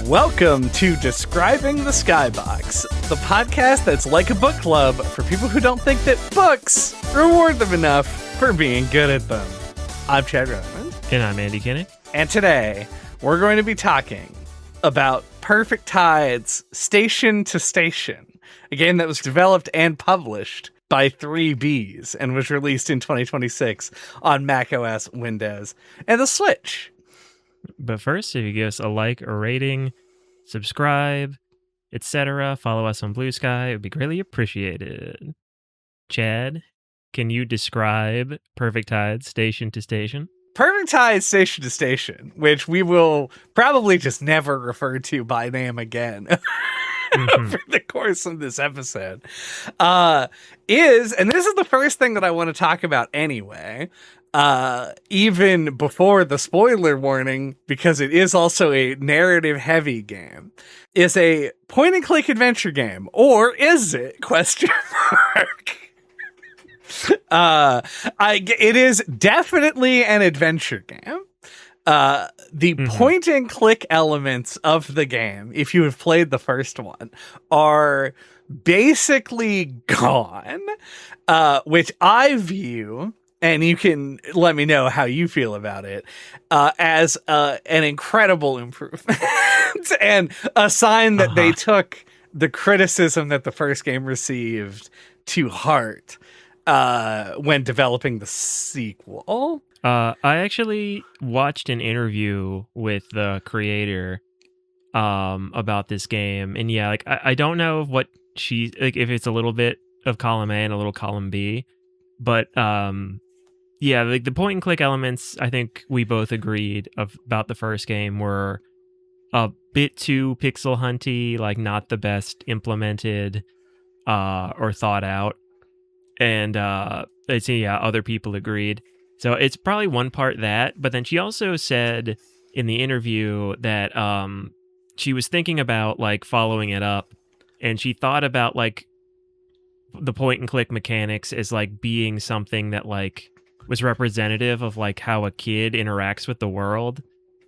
Welcome to Describing the Skybox, the podcast that's like a book club for people who don't think that books reward them enough for being good at them. I'm Chad Redmond. And I'm Andy Kinney. And today, we're going to be talking about Perfect Tide's Station to Station, a game that was developed and published by 3Bs and was released in 2026 on macOS, Windows, and the Switch. But first, if you give us a like or rating, subscribe, etc., follow us on Blue Sky, it would be greatly appreciated. Chad, can you describe Perfect Tide Station to Station? Perfect Tide Station to Station, which we will probably just never refer to by name again over the course of this episode, is, and this is the first thing that I want to talk about anyway, even before the spoiler warning, because it is also a narrative-heavy game, is a point-and-click adventure game, or is it? Question mark. It is definitely an adventure game. The point and click elements of the game, if you have played the first one, are basically gone, which I view, and you can let me know how you feel about it, as an incredible improvement and a sign that they took the criticism that the first game received to heart when developing the sequel. I actually watched an interview with the creator about this game, and yeah, like I don't know what she like if it's a little bit of column A and a little column B, but yeah, like the point and click elements, I think we both agreed about the first game were a bit too pixel hunty, like not the best implemented or thought out, and I'd say yeah, other people agreed. So it's probably one part that, but then she also said in the interview that she was thinking about like following it up, and she thought about like the point and click mechanics as like being something that like was representative of like how a kid interacts with the world.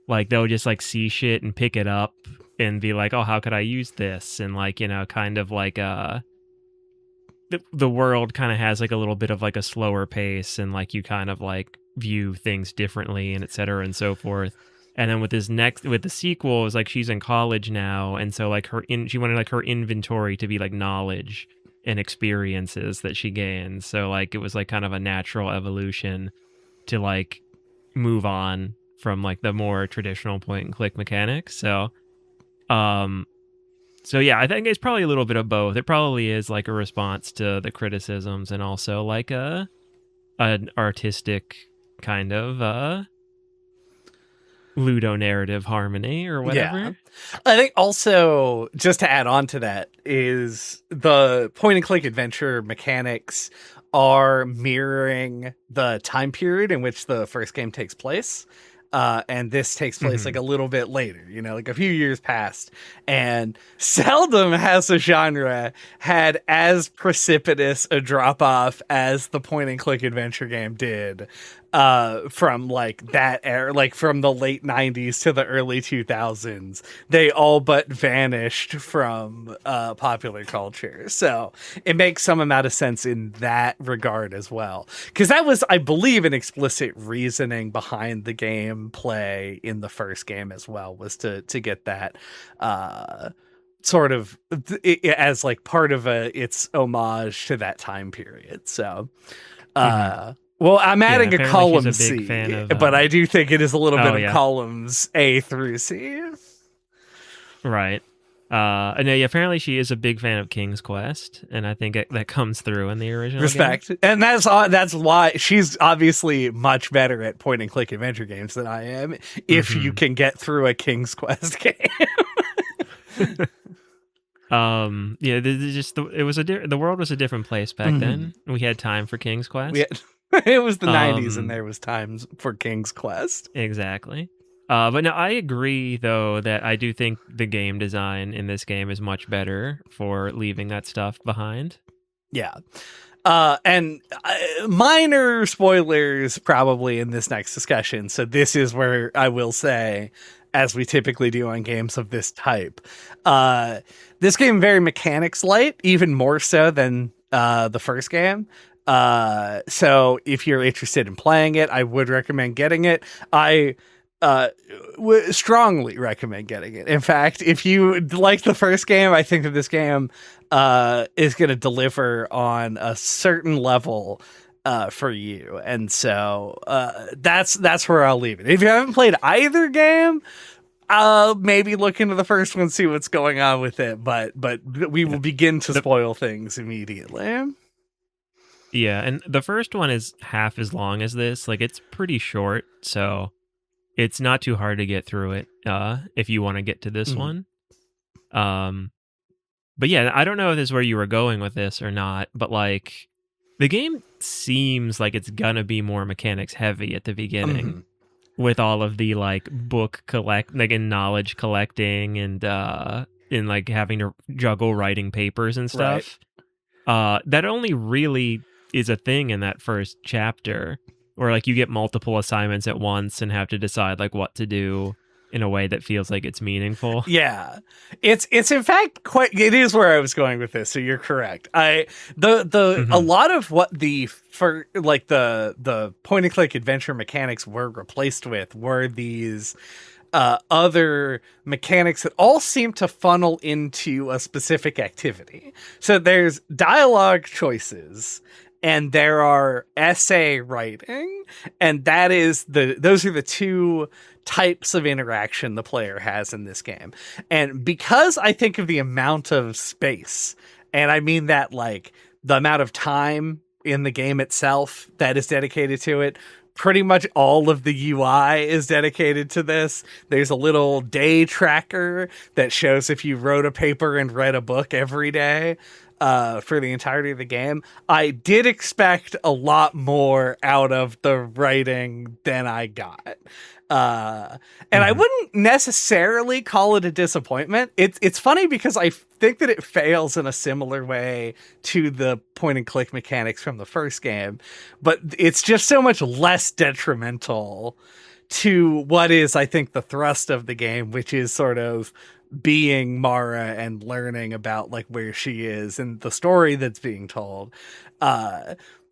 Like they'll just like see shit and pick it up and be like, oh, how could I use this? And like, you know, kind of like the world kind of has like a little bit of like a slower pace, and like you kind of like view things differently, and et cetera and so forth. And then with the sequel, it was like she's in college now, and so like she wanted like her inventory to be like knowledge and experiences that she gains. So like it was like kind of a natural evolution to like move on from like the more traditional point and click mechanics. So So yeah, I think it's probably a little bit of both. It probably is like a response to the criticisms, and also like an artistic kind of ludonarrative harmony or whatever. Yeah. I think also, just to add on to that, is the point and click adventure mechanics are mirroring the time period in which the first game takes place. And this takes place like a little bit later, you know, like a few years past. And seldom has a genre had as precipitous a drop off as the point and click adventure game did, from like that era, like from the late 90s to the early 2000s. They all but vanished from popular culture. So it makes some amount of sense in that regard as well. Because that was, I believe, an explicit reasoning behind the game play in the first game as well, was to get that sort of as like part of its homage to that time period. So well, I'm adding a column C, but I do think it is a little bit of columns A through C. Right. And yeah, apparently she is a big fan of King's Quest, and I think that comes through in the original Respect. game. And that's why she's obviously much better at point and click adventure games than I am, if you can get through a King's Quest game. Yeah, the world was a different place back then. We had time for King's Quest. It was the 90s, and there was times for King's Quest. Exactly. But no, I agree, though, that I do think the game design in this game is much better for leaving that stuff behind. Yeah. And minor spoilers probably in this next discussion. So this is where I will say, as we typically do on games of this type. This game very mechanics light, even more so than the first game. So if you're interested in playing it, I would recommend getting it. I strongly recommend getting it. In fact, if you like the first game, I think that this game is going to deliver on a certain level for you. And so that's where I'll leave it. If you haven't played either game, maybe look into the first one, see what's going on with it. But we will begin to spoil things immediately. Yeah, and the first one is half as long as this. Like, it's pretty short, so it's not too hard to get through it if you want to get to this one. But yeah, I don't know if this is where you were going with this or not, but like the game seems like it's gonna be more mechanics heavy at the beginning with all of the like and knowledge collecting and in like having to juggle writing papers and stuff. Right. That only really is a thing in that first chapter, where like you get multiple assignments at once and have to decide like what to do in a way that feels like it's meaningful. Yeah. It's in fact it is where I was going with this, so you're correct. A lot of what the point and click adventure mechanics were replaced with were these other mechanics that all seem to funnel into a specific activity. So there's dialogue choices, and there are essay writing, and those are the two types of interaction the player has in this game. And because I think of the amount of space, and I mean that like the amount of time in the game itself that is dedicated to it, pretty much all of the UI is dedicated to this. There's a little day tracker that shows if you wrote a paper and read a book every day for the entirety of the game. I did expect a lot more out of the writing than I got. And I wouldn't necessarily call it a disappointment. It's funny because I think that it fails in a similar way to the point and click mechanics from the first game, but it's just so much less detrimental to what is, I think, the thrust of the game, which is sort of being Mara and learning about like where she is and the story that's being told.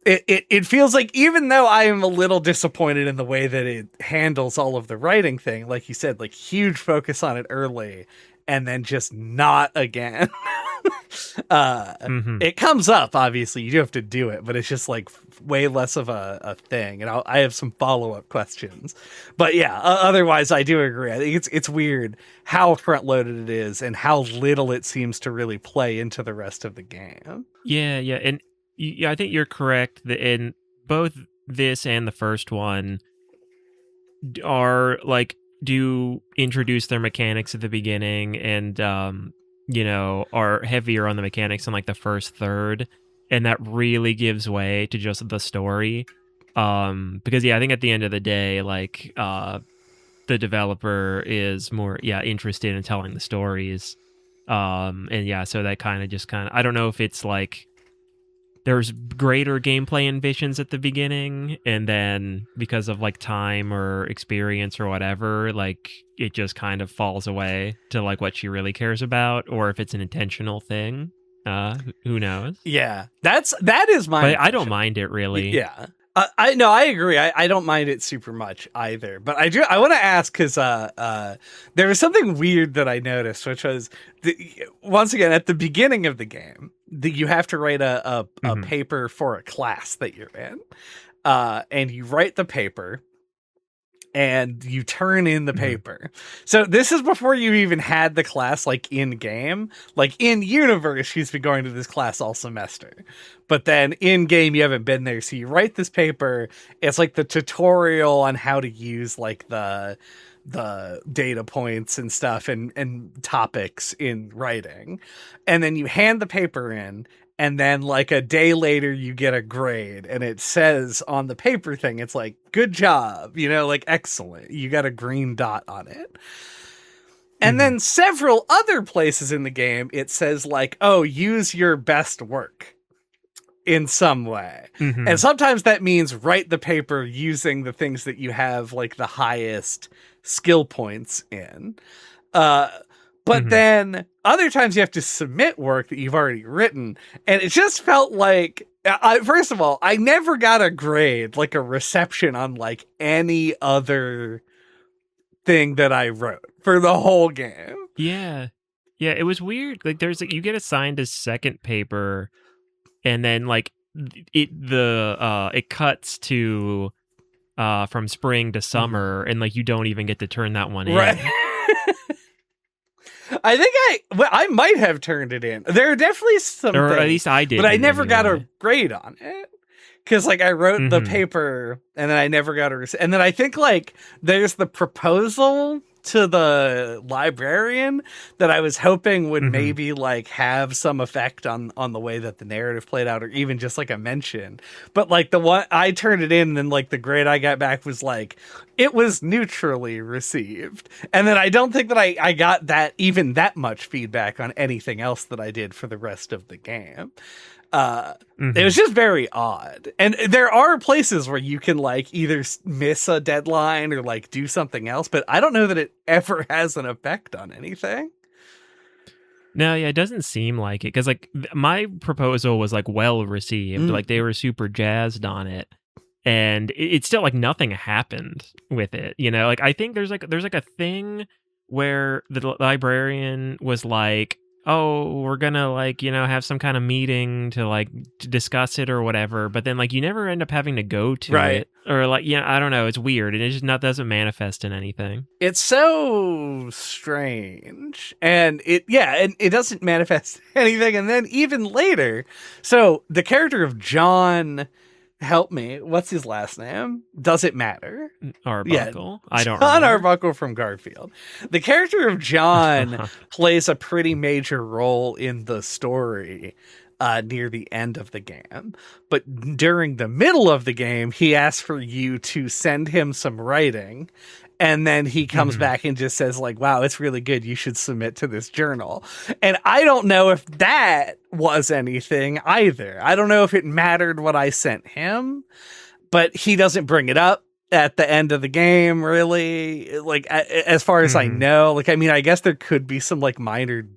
It feels like, even though I am a little disappointed in the way that it handles all of the writing thing, like you said, like huge focus on it early and then just not again. It comes up, obviously, you do have to do it, but it's just like way less of a thing. And I have some follow-up questions, but yeah, otherwise I do agree. I think it's weird how front loaded it is and how little it seems to really play into the rest of the game. Yeah. And yeah, I think you're correct that in both this and the first one are like, do introduce their mechanics at the beginning and are heavier on the mechanics in like the first third, and that really gives way to just the story. Because I think at the end of the day, like the developer is more interested in telling the stories. So that kind of I don't know if it's like there's greater gameplay ambitions at the beginning, and then because of like time or experience or whatever, like it just kind of falls away to like what she really cares about, or if it's an intentional thing. Who knows? Yeah, that is my. But I don't mind it really. Yeah, I agree. I don't mind it super much either. But I want to ask because there was something weird that I noticed, which was once again at the beginning of the game, you have to write a paper for a class that you're in, and you write the paper. And you turn in the paper. So this is before you even had the class like in game. Like in universe, she's been going to this class all semester. But then in game, you haven't been there. So you write this paper. It's like the tutorial on how to use like the data points and stuff and topics in writing. And then you hand the paper in. And then like a day later you get a grade and it says on the paper thing, it's like, good job, like excellent. You got a green dot on it. And then several other places in the game, it says like, oh, use your best work in some way. And sometimes that means write the paper using the things that you have like the highest skill points in. But then other times you have to submit work that you've already written. And it just felt like, first of all, I never got a grade, like a reception on like any other thing that I wrote for the whole game. Yeah. Yeah, it was weird. Like you get assigned a second paper and then like it cuts to from spring to summer and like you don't even get to turn that one in. Right. I think I might have turned it in. There are definitely some or things, at least I did, but I never got a grade on it. Because like I wrote the Mhm. paper and then I never got and then I think like there's the proposal to the librarian that I was hoping would maybe like have some effect on the way that the narrative played out, or even just like a mention. But like the one I turned it in and like the grade I got back was like, it was neutrally received. And then I don't think that I got that even that much feedback on anything else that I did for the rest of the game. It was just very odd. And there are places where you can like either miss a deadline or like do something else, but I don't know that it ever has an effect on anything. No, yeah, it doesn't seem like it. Because like my proposal was like well received. Like they were super jazzed on it. And it's still like nothing happened with it. You know, like I think there's like a thing where the librarian was like, oh, we're gonna like, you know, have some kind of meeting to discuss it or whatever, but then like you never end up having to go to it, or like, yeah, I don't know, it's weird and it just doesn't manifest in anything. It's so strange, and it doesn't manifest anything. And then even later, so the character of John, help me, what's his last name? Does it matter? Arbuckle? Yeah, I don't John remember. Arbuckle from Garfield. The character of John plays a pretty major role in the story near the end of the game. But during the middle of the game, he asks for you to send him some writing. And then he comes back and just says like, wow, it's really good. You should submit to this journal. And I don't know if that was anything either. I don't know if it mattered what I sent him, but he doesn't bring it up at the end of the game, really. Like, as far as I know, like, I mean, I guess there could be some like minor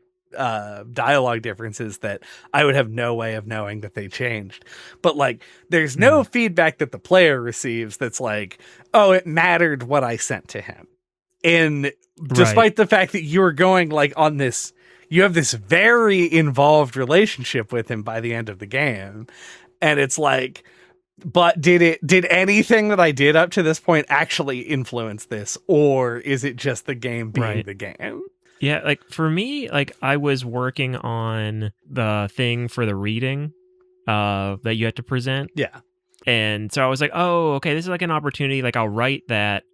dialogue differences that I would have no way of knowing that they changed. But like, there's no feedback that the player receives that's like, oh, it mattered what I sent to him. And despite the fact that you're going like on this, you have this very involved relationship with him by the end of the game. And it's like, but did anything that I did up to this point actually influence this? Or is it just the game being the game? Yeah, like for me, like I was working on the thing for the reading that you had to present. Yeah. And so I was like, oh, okay, this is like an opportunity. Like I'll write that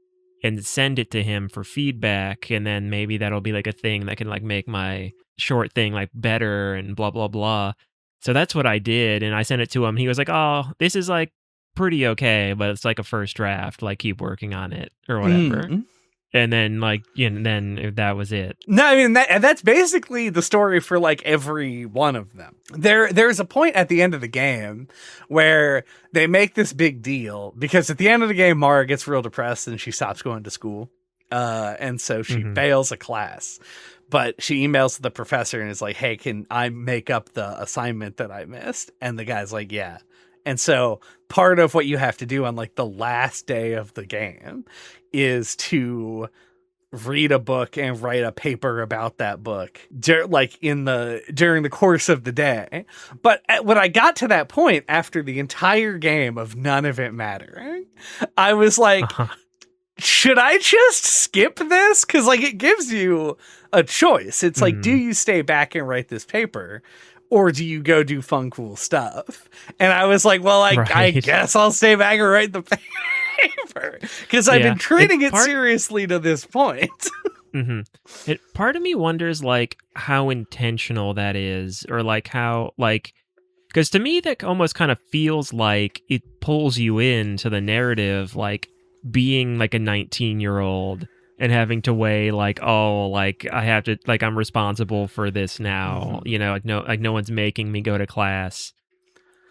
and send it to him for feedback. And then maybe that'll be like a thing that can like make my short thing like better and blah, blah, blah. So that's what I did. And I sent it to him. He was like, oh, this is like pretty okay, but it's like a first draft. Like keep working on it or whatever. And then, like, you know, then that was it. No, I mean, that's basically the story for, like, every one of them. There's a point at the end of the game where they make this big deal, because at the end of the game, Mara gets real depressed and she stops going to school. And so she fails a class. But she emails the professor and is like, hey, can I make up the assignment that I missed? And the guy's like, yeah. And so part of what you have to do on like the last day of the game is to read a book and write a paper about that book during the course of the day. But when I got to that point after the entire game of none of it mattering, I was like, should I just skip this? Because like it gives you a choice. It's like, do you stay back and write this paper? Or do you go do fun, cool stuff? And I was like, well, I guess I'll stay back and write the paper. Because I've been treating it seriously to this point. Part of me wonders, like, how intentional that is. Or, like, how, like... Because to me, that almost kind of feels like it pulls you into the narrative, like, being, like, a 19-year-old... and having to weigh like, oh, like I have to, like I'm responsible for this now, you know, like no one's making me go to class.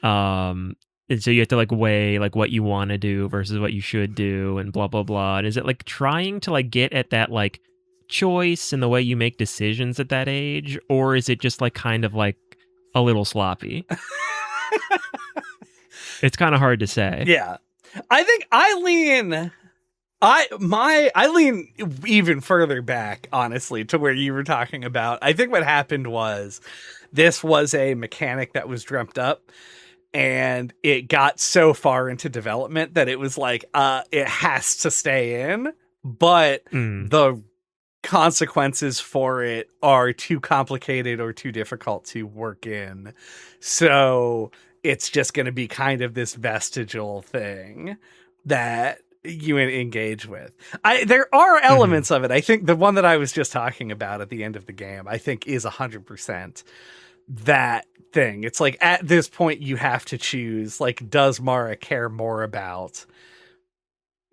And And so you have to like weigh like what you want to do versus what you should do and blah blah blah. And is it like trying to like get at that like choice and the way you make decisions at that age, or is it just like kind of like a little sloppy? It's kind of hard to say. Yeah. I think I lean even further back, honestly, to where you were talking about. I think what happened was this was a mechanic that was dreamt up, and it got so far into development that it was like, it has to stay in, but the consequences for it are too complicated or too difficult to work in. So it's just going to be kind of this vestigial thing that you engage with. There are elements of it. I think the one that I was just talking about at the end of the game, I think is 100% that thing. It's like at this point you have to choose, like, does Mara care more about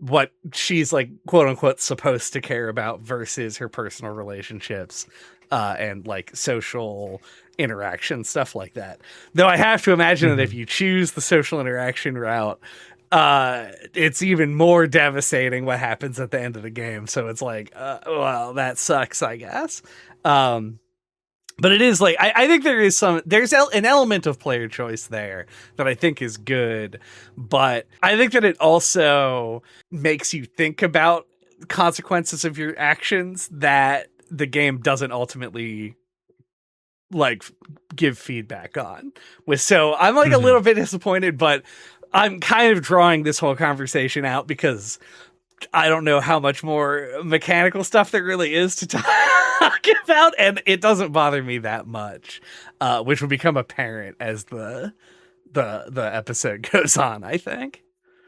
what she's like quote unquote supposed to care about versus her personal relationships and like social interaction, stuff like that. Though I have to imagine that if you choose the social interaction route, it's even more devastating what happens at the end of the game. So it's like, well, that sucks, I guess. But it is like, I think there's an element of player choice there that I think is good, but I think that it also makes you think about consequences of your actions that the game doesn't ultimately like give feedback on. So I'm like a little bit disappointed, but I'm kind of drawing this whole conversation out because I don't know how much more mechanical stuff there really is to talk about, and it doesn't bother me that much, which will become apparent as the episode goes on, I think.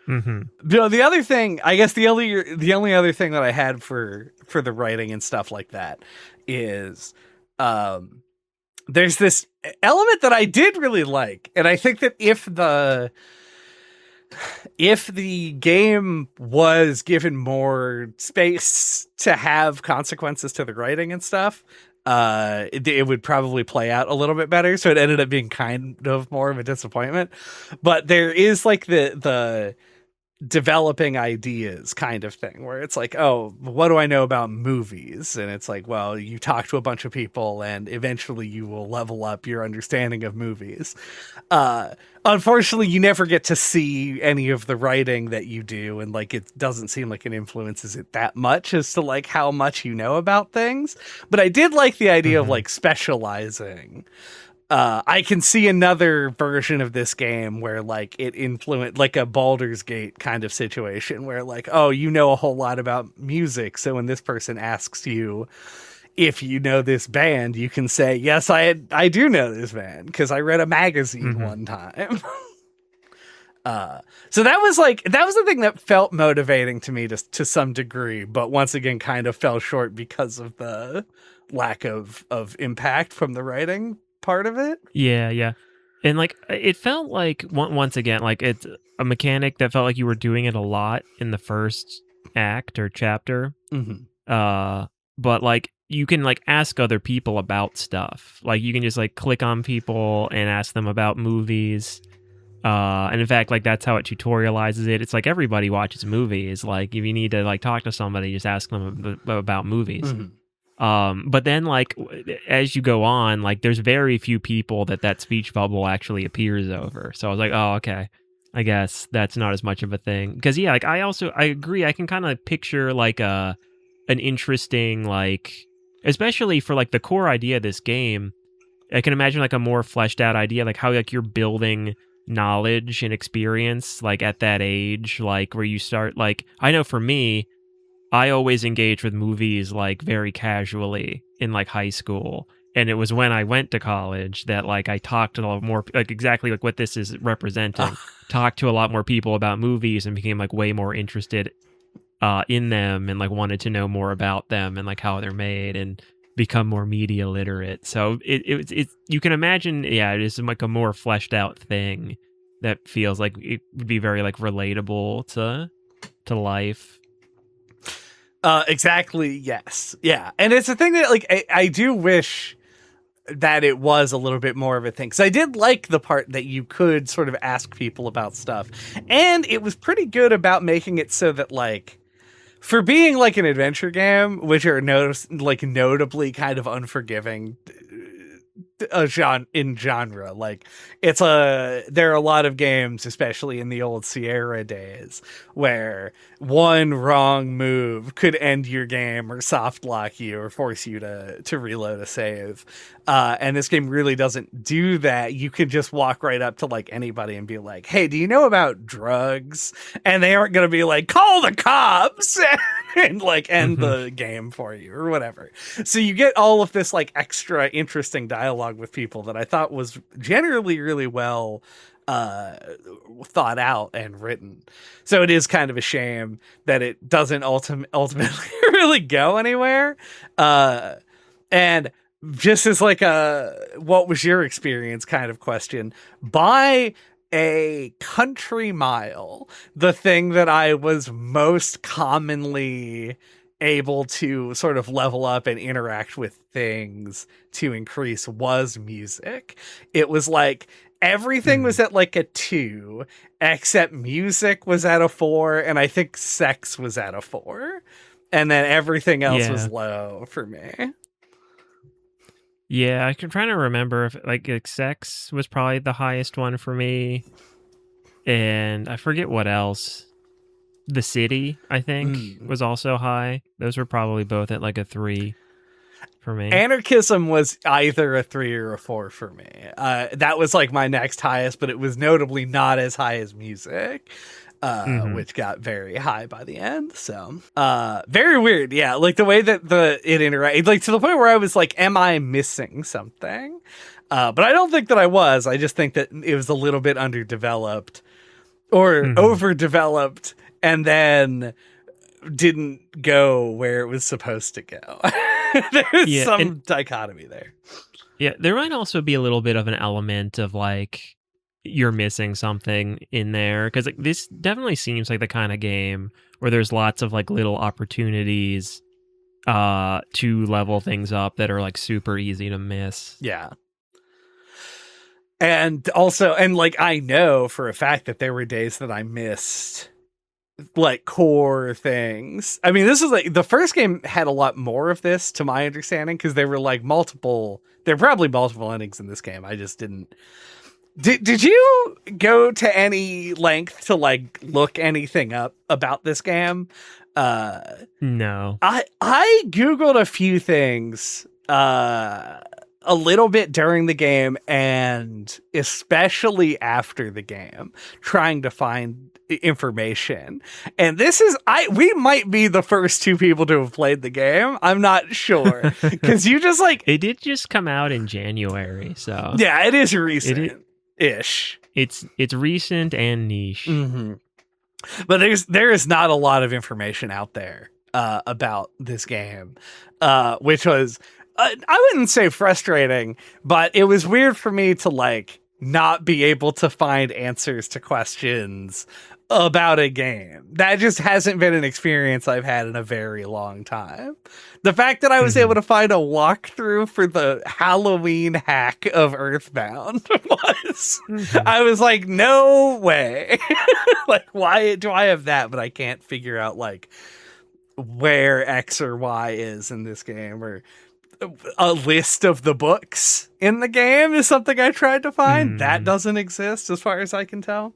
The other thing, I guess the only other thing that I had for the writing and stuff like that is there's this element that I did really like, and I think that if the game was given more space to have consequences to the writing and stuff, it would probably play out a little bit better. So it ended up being kind of more of a disappointment. But there is like the developing ideas kind of thing where it's like, oh, what do I know about movies? And it's like, well, you talk to a bunch of people and eventually you will level up your understanding of movies. Unfortunately, you never get to see any of the writing that you do, and like it doesn't seem like it influences it that much as to like how much you know about things. But I did like the idea of like specializing. I can see another version of this game where like it influenced like a Baldur's Gate kind of situation where like, oh, you know a whole lot about music. So when this person asks you if you know this band, you can say, yes, I do know this band because I read a magazine one time. So that was the thing that felt motivating to me to some degree, but once again kind of fell short because of the lack of impact from the writing part of it. Yeah. And like it felt like once again, like it's a mechanic that felt like you were doing it a lot in the first act or chapter. But like you can like ask other people about stuff. Like you can just like click on people and ask them about movies. And in fact, like that's how it tutorializes it. It's like everybody watches movies. Like if you need to like talk to somebody, just ask them about movies. But then like as you go on, like there's very few people that speech bubble actually appears over. So I was like, oh, okay, I guess that's not as much of a thing. Because yeah, like I agree. I can kind of picture like an interesting, like, especially for like the core idea of this game, I can imagine like a more fleshed out idea, like how like you're building knowledge and experience like at that age, like where you start, like I know for me, I always engage with movies like very casually in like high school. And it was when I went to college that like I talked to a lot more, like exactly like what this is representing, talked to a lot more people about movies and became like way more interested in them and like wanted to know more about them and like how they're made and become more media literate. So it you can imagine, yeah, it is like a more fleshed out thing that feels like it would be very like relatable to life. Exactly. Yes. Yeah. And it's a thing that like I do wish that it was a little bit more of a thing. Because I did like the part that you could sort of ask people about stuff. And it was pretty good about making it so that, like, for being like an adventure game, which are notably kind of unforgiving in genre, like there are a lot of games, especially in the old Sierra days, where one wrong move could end your game or soft lock you or force you to reload a save. And this game really doesn't do that. You can just walk right up to like anybody and be like, hey, do you know about drugs? And they aren't going to be like, call the cops and like end the game for you or whatever. So you get all of this like extra interesting dialogue with people that I thought was generally really well thought out and written. So it is kind of a shame that it doesn't ultimately really go anywhere. And just as like what was your experience kind of question, by a country mile, the thing that I was most commonly able to sort of level up and interact with things to increase was music. It was like everything was at like a 2, except music was at a 4, and I think sex was at a 4. And then everything else was low for me. Yeah, I'm trying to remember if like sex was probably the highest one for me. And I forget what else. The city, I think, was also high. Those were probably both at like a 3 for me. Anarchism was either a 3 or a 4 for me. That was like my next highest, but it was notably not as high as music, which got very high by the end. So very weird. Yeah, like the way that it interacted, like to the point where I was like, am I missing something? But I don't think that I was. I just think that it was a little bit underdeveloped or overdeveloped, and then didn't go where it was supposed to go. There's some dichotomy there. Yeah, there might also be a little bit of an element of like you're missing something in there, because like, this definitely seems like the kind of game where there's lots of like little opportunities to level things up that are like super easy to miss. Yeah. And also, and like I know for a fact that there were days that I missed like core things. I mean, this is like the first game had a lot more of this to my understanding, because there were like there were probably multiple endings in this game. I just didn't. Did you go to any length to like look anything up about this game? No. I Googled a few things a little bit during the game and especially after the game, trying to find information. And this is we might be the first 2 people to have played the game. I'm not sure, because you just like it did just come out in January, so yeah, it is recent-ish. It's recent and niche. But there is not a lot of information out there about this game, which was I wouldn't say frustrating, but it was weird for me to like not be able to find answers to questions about a game. That just hasn't been an experience I've had in a very long time. The fact that I was able to find a walkthrough for the Halloween hack of Earthbound was, I was like, no way. Like, why do I have that, but I can't figure out like where X or Y is in this game, or a list of the books in the game is something I tried to find. That doesn't exist as far as I can tell.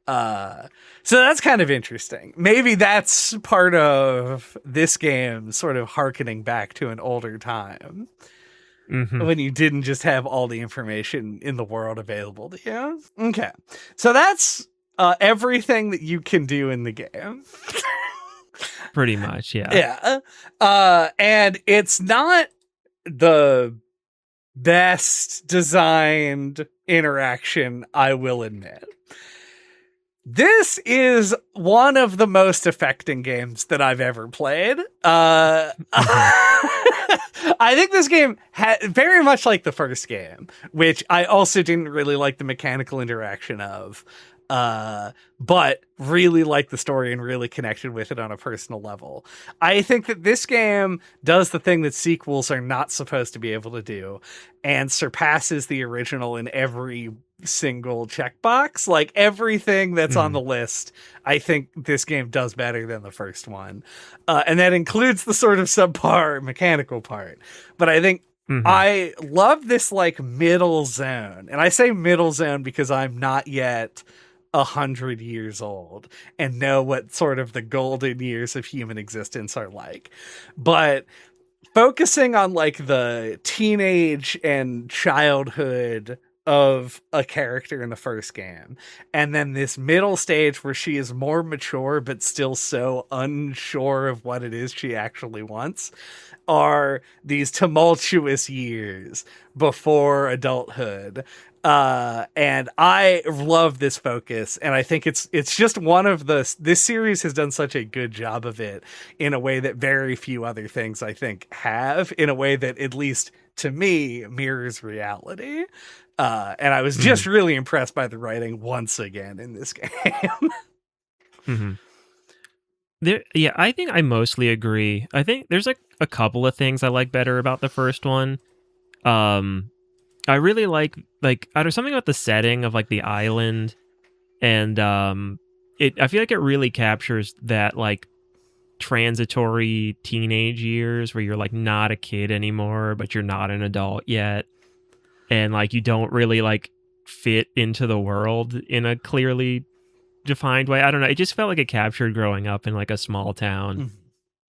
So that's kind of interesting. Maybe that's part of this game sort of hearkening back to an older time when you didn't just have all the information in the world available to you. Okay. So that's everything that you can do in the game. Pretty much, yeah. Yeah. And it's not the best designed interaction, I will admit. This is one of the most affecting games that I've ever played. I think this game very much like the first game, which I also didn't really like the mechanical interaction of. but really liked the story and really connected with it on a personal level. I think that this game does the thing that sequels are not supposed to be able to do and surpasses the original in every single checkbox. Like everything that's on the list, I think this game does better than the first one. And that includes the sort of subpar mechanical part. But I think I love this like middle zone. And I say middle zone because I'm not yet 100 years old and know what sort of the golden years of human existence are like. But focusing on like the teenage and childhood of a character in the first game, and then this middle stage where she is more mature but still so unsure of what it is she actually wants, are these tumultuous years before adulthood. And I love this focus, and I think it's just one of this series has done such a good job of it in a way that very few other things I think have, in a way that at least to me mirrors reality. And I was just really impressed by the writing once again in this game. Yeah, I think I mostly agree. I think there's like a couple of things I like better about the first one. I really like I don't something about the setting of like the island, and I feel like it really captures that like transitory teenage years where you're like not a kid anymore, but you're not an adult yet, and like you don't really like fit into the world in a clearly defined way. I don't know. It just felt like it captured growing up in like a small town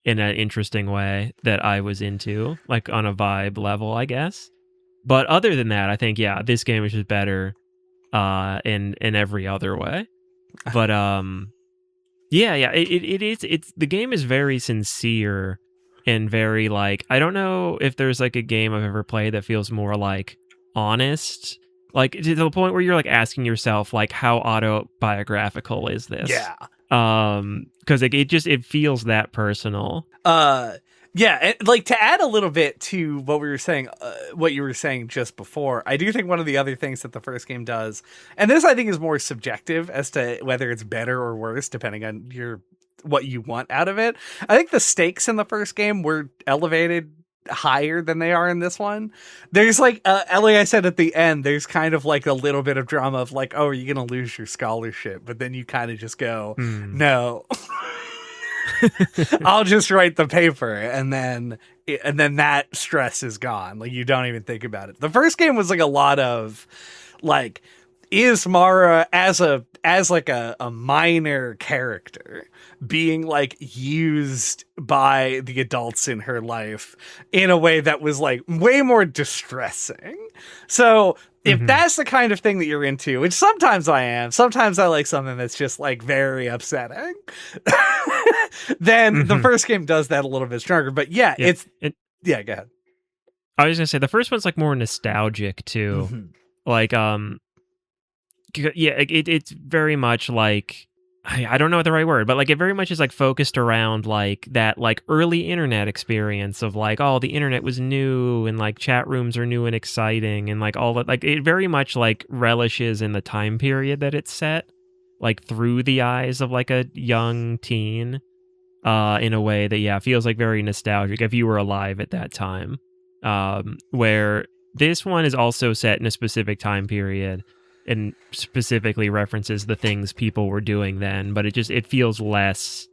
in an interesting way that I was into, like on a vibe level, I guess. But other than that, I think, yeah, this game is just better in every other way. But it's the game is very sincere and very like, I don't know if there's like a game I've ever played that feels more like honest, like to the point where you're like asking yourself like, how autobiographical is this? Yeah. Because it feels that personal. Yeah, and like to add a little bit to what we were saying, what you were saying just before, I do think one of the other things that the first game does, and this I think is more subjective as to whether it's better or worse depending on what you want out of it. I think the stakes in the first game were elevated higher than they are in this one. There's like I said at the end, there's kind of like a little bit of drama of like, oh, are you gonna lose your scholarship? But then you kind of just go, no. I'll just write the paper, and then that stress is gone. Like you don't even think about it. The first game was like a lot of like, is Mara as a minor character being like used by the adults in her life in a way that was like way more distressing. So if that's the kind of thing that you're into, which sometimes I am, sometimes I like something that's just like very upsetting, then the first game does that a little bit stronger. But yeah, go ahead. I was gonna say the first one's like more nostalgic too. Like it's very much like, I don't know what the right word, but like it very much is like focused around like that like early internet experience of like, oh, the internet was new and like chat rooms are new and exciting and like all that. Like it very much like relishes in the time period that it's set, like through the eyes of like a young teen, in a way that feels like very nostalgic if you were alive at that time. Where this one is also set in a specific time period and specifically references the things people were doing then, but it feels less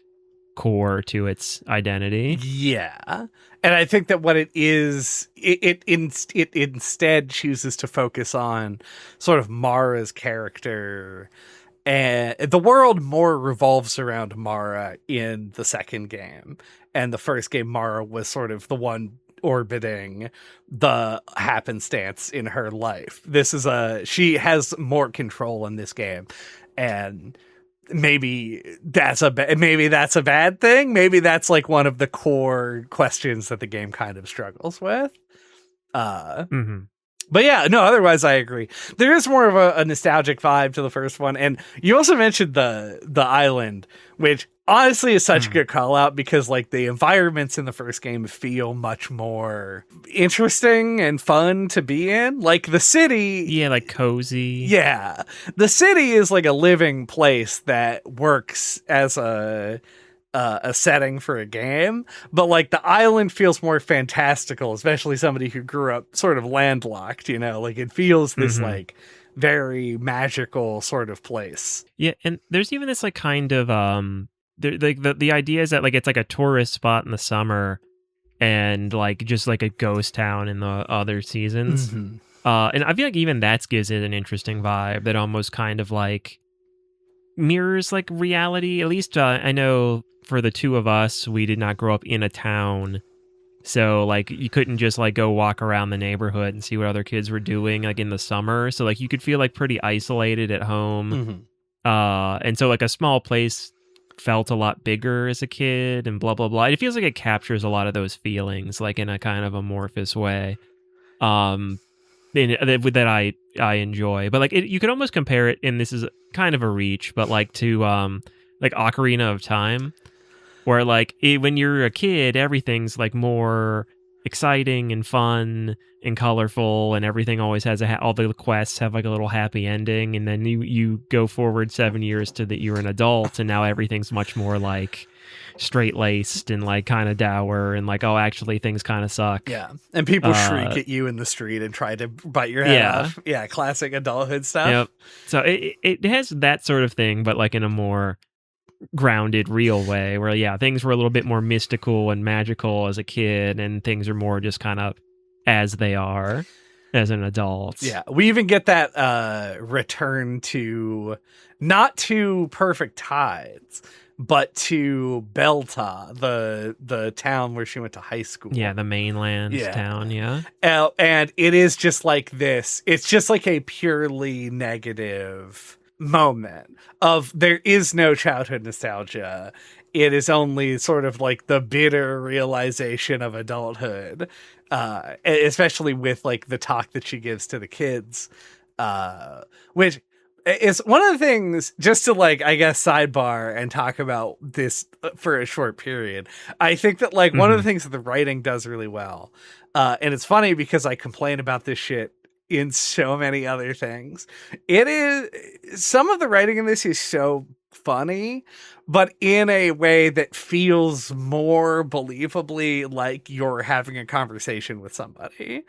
core to its identity. Yeah. And I think that what it is, it instead chooses to focus on sort of Mara's character, and the world more revolves around Mara in the second game. And the first game, Mara was sort of the one orbiting the happenstance in her life. She has more control in this game, and maybe that's a bad thing. Maybe that's like one of the core questions that the game kind of struggles with. But yeah, no, otherwise I agree. There is more of a nostalgic vibe to the first one. And you also mentioned the island, which honestly is such a good call out because like the environments in the first game feel much more interesting and fun to be in. Like the city, Yeah, like cozy. yeah, the city is like a living place that works as a setting for a game, but like the island feels more fantastical, especially somebody who grew up sort of landlocked, you know, like it feels this like very magical sort of place. Yeah, and there's even this like kind of like the idea is that like it's like a tourist spot in the summer and like just like a ghost town in the other seasons. And I feel like even that gives it an interesting vibe that almost kind of like mirrors like reality. At least I know for the two of us, we did not grow up in a town. So like you couldn't just like go walk around the neighborhood and see what other kids were doing like in the summer. So like you could feel like pretty isolated at home. And so like a small place felt a lot bigger as a kid and blah blah blah. It feels like it captures a lot of those feelings like in a kind of amorphous way. That I enjoy. But like you could almost compare it, and this is kind of a reach, but like to like Ocarina of Time, where like when you're a kid, everything's like more exciting and fun and colorful, and everything always has all the quests have like a little happy ending, and then you go forward 7 years to that you're an adult, and now everything's much more like straight-laced and like kind of dour and like, oh, actually things kind of suck. Yeah, and people shriek at you in the street and try to bite your head off. Yeah, classic adulthood stuff. Yep. So it has that sort of thing, but like in a more grounded, real way where, yeah, things were a little bit more mystical and magical as a kid, and things are more just kind of as they are as an adult. Yeah, we even get that return to not to Perfect Tides, but to Belta, the town where she went to high school. Yeah, the mainland town, yeah. And it is just like this. It's just like a purely negative moment of there is no childhood nostalgia. It is only sort of like the bitter realization of adulthood, especially with like the talk that she gives to the kids, which is one of the things, just to like, I guess, sidebar and talk about this for a short period. I think that like one of the things that the writing does really well, and it's funny because I complain about this shit in so many other things. It is, some of the writing in this is so funny, but in a way that feels more believably like you're having a conversation with somebody.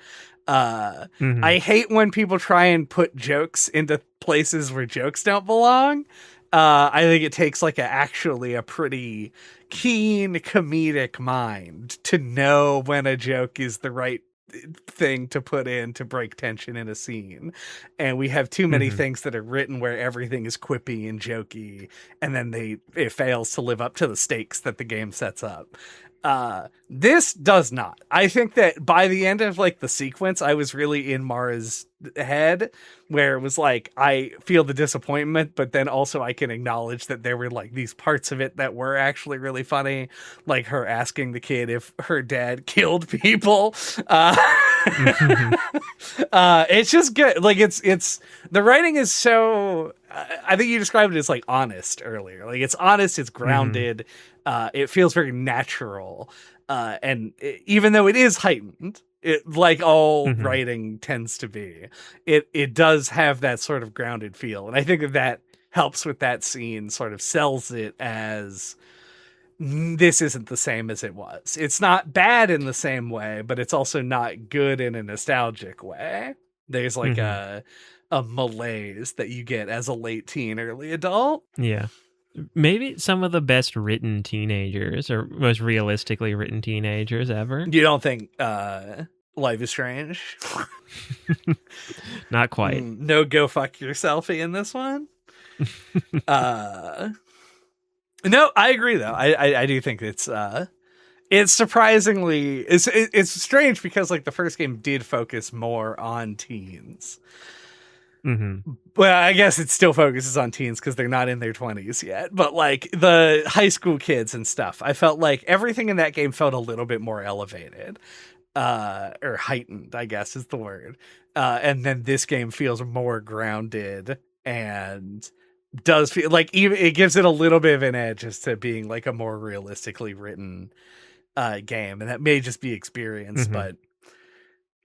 I hate when people try and put jokes into places where jokes don't belong. I think it takes like actually a pretty keen comedic mind to know when a joke is the right thing to put in to break tension in a scene. And we have too many things that are written where everything is quippy and jokey, and then it fails to live up to the stakes that the game sets up. This does not. I think that by the end of like the sequence, I was really in Mara's head, where it was like, I feel the disappointment, but then also I can acknowledge that there were like these parts of it that were actually really funny, like her asking the kid if her dad killed people. It's just good. Like it's the writing is so, I think you described it as like honest earlier. Like it's honest, it's grounded. It feels very natural. And even though it is heightened, it, like all writing tends to be, it does have that sort of grounded feel. And I think that helps with that scene, sort of sells it as this isn't the same as it was. It's not bad in the same way, but it's also not good in a nostalgic way. There's like a malaise that you get as a late teen, early adult. Yeah. Maybe some of the best written teenagers, or most realistically written teenagers ever. You don't think Life is Strange? Not quite. No go fuck yourself in this one? No, I agree though. I do think it's surprisingly, it's strange because like the first game did focus more on teens. Well, I guess it still focuses on teens because they're not in their 20s yet. But like the high school kids and stuff, I felt like everything in that game felt a little bit more elevated, or heightened, I guess is the word. And then this game feels more grounded and does feel like even it gives it a little bit of an edge as to being like a more realistically written game, and that may just be experience, but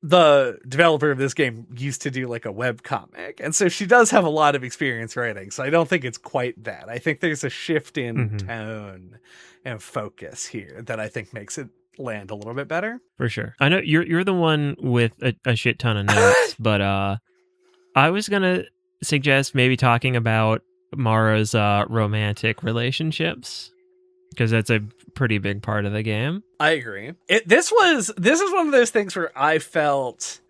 the developer of this game used to do like a web comic, and so she does have a lot of experience writing, so I don't think it's quite that. I think there's a shift in tone and focus here that I think makes it land a little bit better. For sure. I know you're the one with a shit ton of notes, but I was gonna suggest maybe talking about Mara's romantic relationships, because that's a pretty big part of the game. I agree. This is one of those things where I felt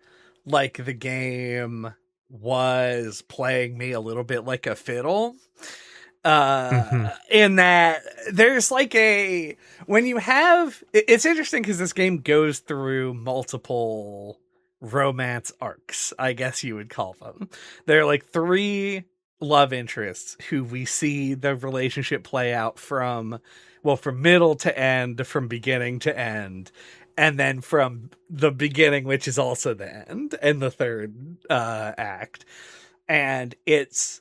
like the game was playing me a little bit like a fiddle. In that there's like when you have, it's interesting because this game goes through multiple romance arcs, I guess you would call them. There are like 3 love interests who we see the relationship play out from middle to end, from beginning to end, and then from the beginning, which is also the end, and the third act. And it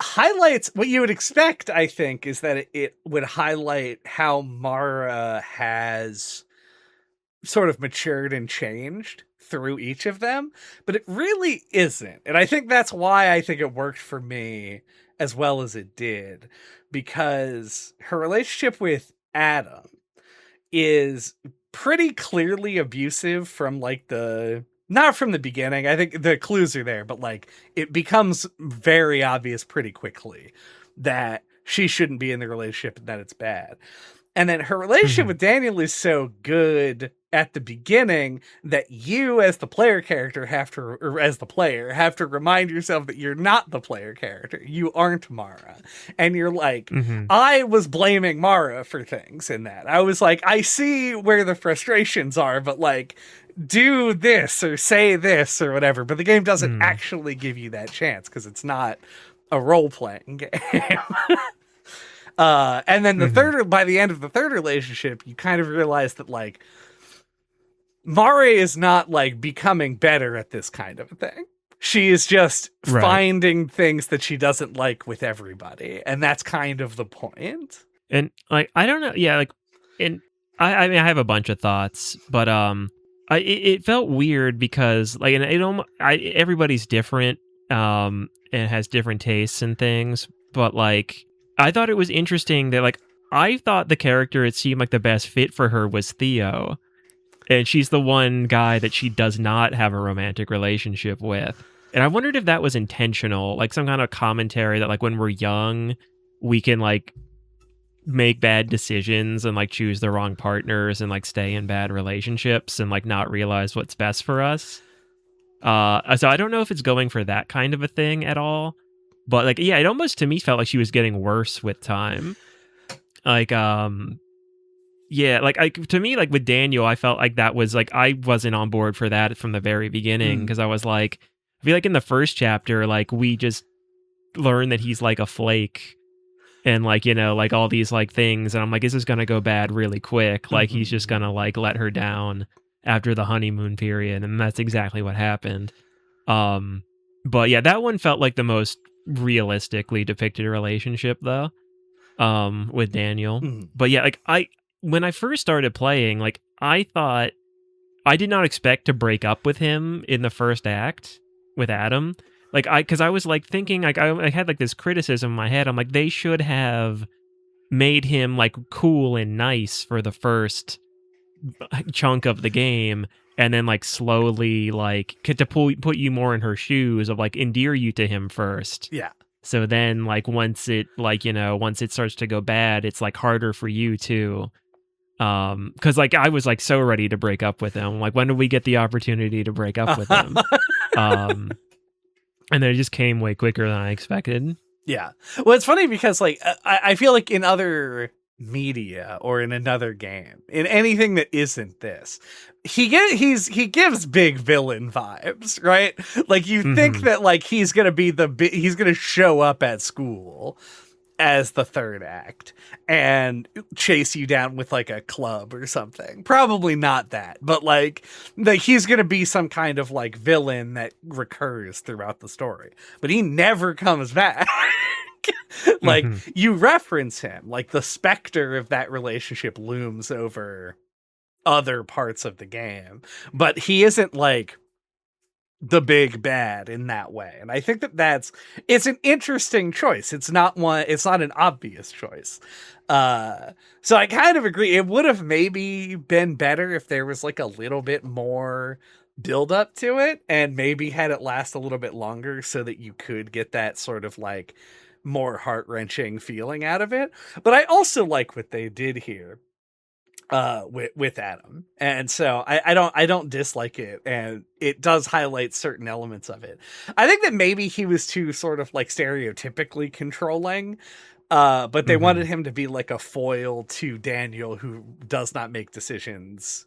highlights what you would expect, I think, is that it would highlight how Mara has sort of matured and changed through each of them, but it really isn't. And I think that's why I think it worked for me as well as it did, because her relationship with Adam is pretty clearly abusive from like not from the beginning. I think the clues are there, but like it becomes very obvious pretty quickly that she shouldn't be in the relationship and that it's bad. And then her relationship with Daniel is so good at the beginning that you as the player character have to remind yourself that you're not the player character. You aren't Mara. And you're like, I was blaming Mara for things in that. I was like, I see where the frustrations are, but like, do this or say this or whatever. But the game doesn't actually give you that chance because it's not a role-playing game. And then by the end of the third relationship, you kind of realize that like Mara is not like becoming better at this kind of a thing. She is just finding things that she doesn't like with everybody. And that's kind of the point. And like, I don't know. Yeah. Like, and I mean, I have a bunch of thoughts, but, it felt weird because like, and everybody's different, and has different tastes and things, but like, I thought it was interesting that like, I thought the character, it seemed like the best fit for her was Theo. And she's the one guy that she does not have a romantic relationship with. And I wondered if that was intentional, like some kind of commentary that like when we're young, we can like make bad decisions and like choose the wrong partners and like stay in bad relationships and like not realize what's best for us. So I don't know if it's going for that kind of a thing at all. But like, yeah, it almost to me felt like she was getting worse with time. Like, yeah, like to me, like with Daniel, I felt like that was like I wasn't on board for that from the very beginning because I was like, I feel like in the first chapter, like we just learn that he's like a flake and like, you know, like all these like things, and I'm like, this is gonna go bad really quick. Like he's just gonna like let her down after the honeymoon period, and that's exactly what happened. But yeah, that one felt like the most realistically depicted relationship though, with Daniel. But yeah, like when I first started playing, like I thought I did not expect to break up with him in the first act with Adam. Like because I was like thinking, like I had like this criticism in my head. I'm like, they should have made him like cool and nice for the first chunk of the game, and then like slowly like to put you more in her shoes of like endear you to him first. Yeah. So then like once it like, you know, once it starts to go bad, it's like harder for you to because like I was like so ready to break up with him. Like when do we get the opportunity to break up with him? And then it just came way quicker than I expected. Yeah. Well, it's funny because like I feel like in other media or in another game, in anything that isn't this, he gives big villain vibes, right? Like you think that like he's gonna show up at school as the third act and chase you down with like a club or something. Probably not that, but like he's going to be some kind of like villain that recurs throughout the story, but he never comes back. Like you reference him, like the specter of that relationship looms over other parts of the game, but he isn't like the big bad in that way. And I think that it's an interesting choice. It's not an obvious choice. So I kind of agree. It would have maybe been better if there was like a little bit more build up to it and maybe had it last a little bit longer so that you could get that sort of like more heart-wrenching feeling out of it. But I also like what they did here with Adam, and so I don't dislike it, and it does highlight certain elements of it. I think that maybe he was too sort of like stereotypically controlling, but they wanted him to be like a foil to Daniel, who does not make decisions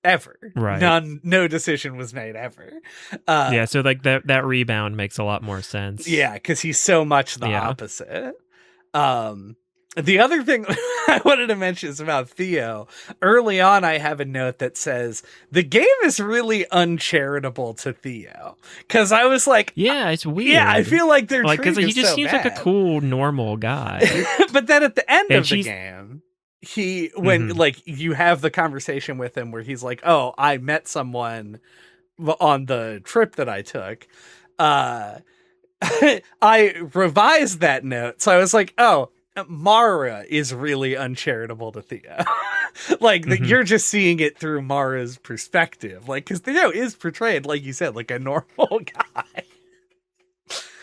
ever. Right. No decision was made ever. Yeah, so like that rebound makes a lot more sense. Yeah, because he's so much the opposite. The other thing I wanted to mention is about Theo. Early on, I have a note that says the game is really uncharitable to Theo. Because I was like, yeah, it's weird. Yeah, I feel like they're like because he just so seems bad. like a cool, normal guy. But then at the end of the game, when like you have the conversation with him where he's like, "Oh, I met someone on the trip that I took." I revised that note, so I was like, "Oh, Mara is really uncharitable to Theo." Like you're just seeing it through Mara's perspective, like because Theo is portrayed, like you said, like a normal guy.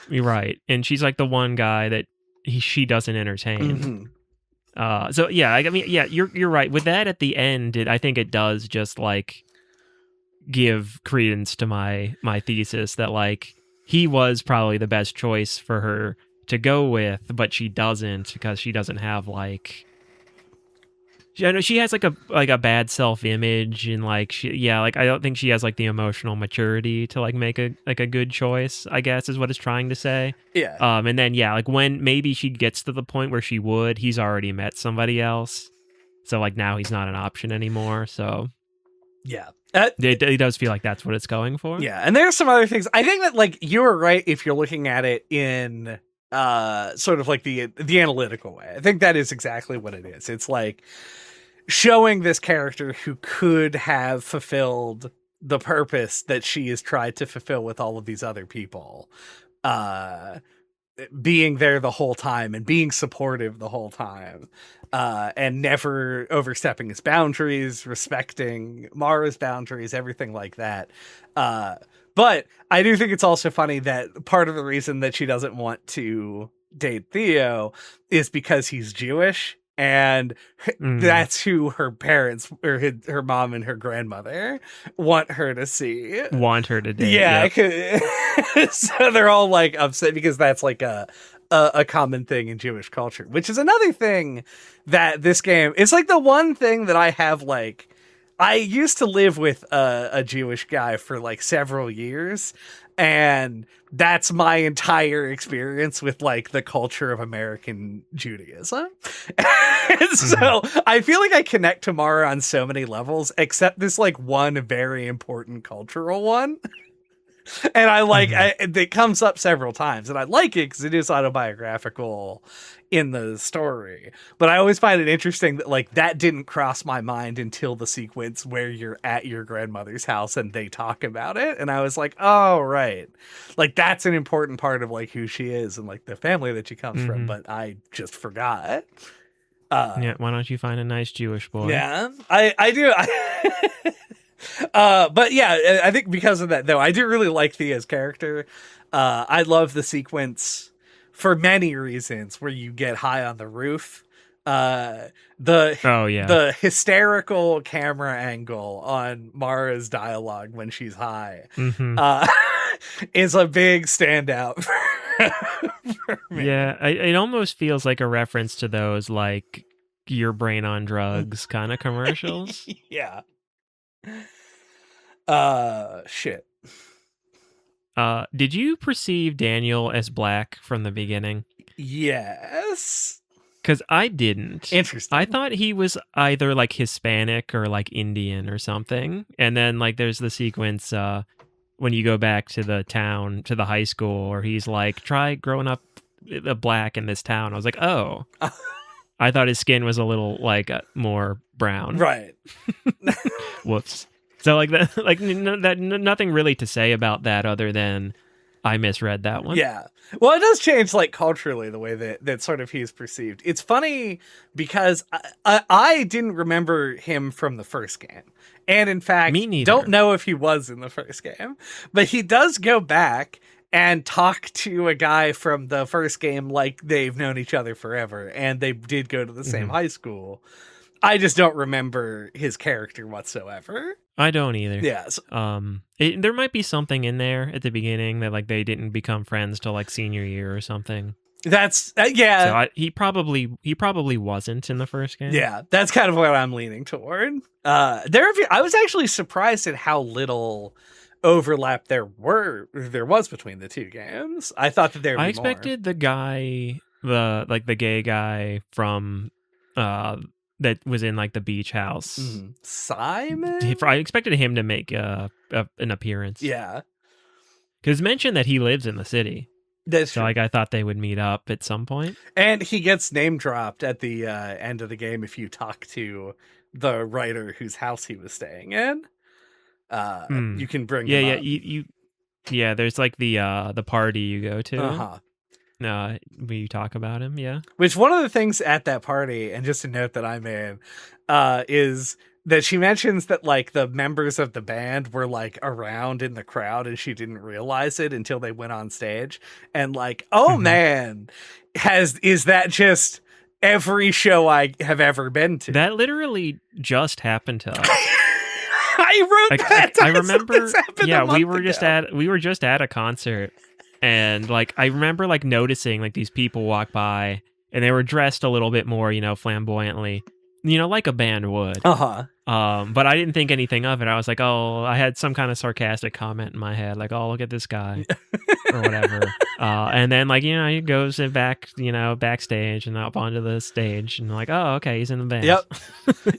You're right, and she's like the one guy that she doesn't entertain. So yeah, I mean, yeah, you're right with that. At the end, I think it does just like give credence to my thesis that like he was probably the best choice for her to go with, but she doesn't because she doesn't have like I know she has like a bad self-image and like I don't think she has like the emotional maturity to like make a good choice, I guess is what it's trying to say. Yeah. And then like when maybe she gets to the point where he's already met somebody else. So like now he's not an option anymore. So yeah. It does feel like that's what it's going for. Yeah, and there's some other things. I think that like you were right if you're looking at it in sort of like the analytical way. I think that is exactly what it is. It's like showing this character who could have fulfilled the purpose that she has tried to fulfill with all of these other people. Being there the whole time and being supportive the whole time. And never overstepping his boundaries, respecting Mara's boundaries, everything like that. But I do think it's also funny that part of the reason that she doesn't want to date Theo is because he's Jewish, and that's who her parents or her mom and her grandmother want her to see. Want her to date. Yeah. Yep. So they're all like upset because that's like a common thing in Jewish culture, which is another thing that this game is like the one thing that I have like, I used to live with a Jewish guy for like several years, and that's my entire experience with like the culture of American Judaism. And so I feel like I connect to Mara on so many levels, except this like one very important cultural one. And I like it comes up several times, and I like it because it is autobiographical in the story. But I always find it interesting that like that didn't cross my mind until the sequence where you're at your grandmother's house and they talk about it, and I was like, oh right, like that's an important part of like who she is and like the family that she comes from. But I just forgot. Yeah, why don't you find a nice Jewish boy? Yeah, I do. But yeah, I think because of that, though, I do really like Thea's character. I love the sequence for many reasons where you get high on the roof. The hysterical camera angle on Mara's dialogue when she's high is a big standout for me. Yeah, it almost feels like a reference to those like your brain on drugs kind of commercials. Yeah. Shit. Did you perceive Daniel as black from the beginning? Yes. Because I didn't. Interesting. I thought he was either like Hispanic or like Indian or something. And then like there's the sequence when you go back to the town, to the high school, where he's like, try growing up black in this town. I was like, oh. I thought his skin was a little like more brown. Right. Whoops. So like that, like nothing really to say about that other than I misread that one. Yeah. Well, it does change like culturally the way that sort of he's perceived. It's funny because I didn't remember him from the first game. And in fact, Me neither. don't know if he was in the first game. But he does go back and talk to a guy from the first game like they've known each other forever. And they did go to the same high school. I just don't remember his character whatsoever. I don't either. Yes. There might be something in there at the beginning that like they didn't become friends till like senior year or something. That's yeah. So he probably wasn't in the first game. Yeah, that's kind of what I'm leaning toward. I was actually surprised at how little overlap there was between the two games. I thought that there would be expected the guy, the gay guy from that was in like the beach house. Simon? I expected him to make an appearance. Yeah. Because mentioned that he lives in the city. That's so true. like I thought they would meet up at some point. And he gets name dropped at the end of the game if you talk to the writer whose house he was staying in. You can bring him up. Yeah, there's like the party you go to. Uh-huh. We talk about him, yeah. Which one of the things at that party, and just a note that I made, is that she mentions that like the members of the band were like around in the crowd and she didn't realize it until they went on stage. And like, oh man, is that just every show I have ever been to? That literally just happened to us. I wrote that. I remember. Yeah, we were ago. just at a concert. And like I remember like noticing like these people walk by and they were dressed a little bit more, flamboyantly, like a band would. Uh-huh. But I didn't think anything of it. I was like, oh, I had some kind of sarcastic comment in my head, like, oh, look at this guy or whatever. And then like, he goes back, backstage and up onto the stage and like, oh, okay, he's in the band. Yep.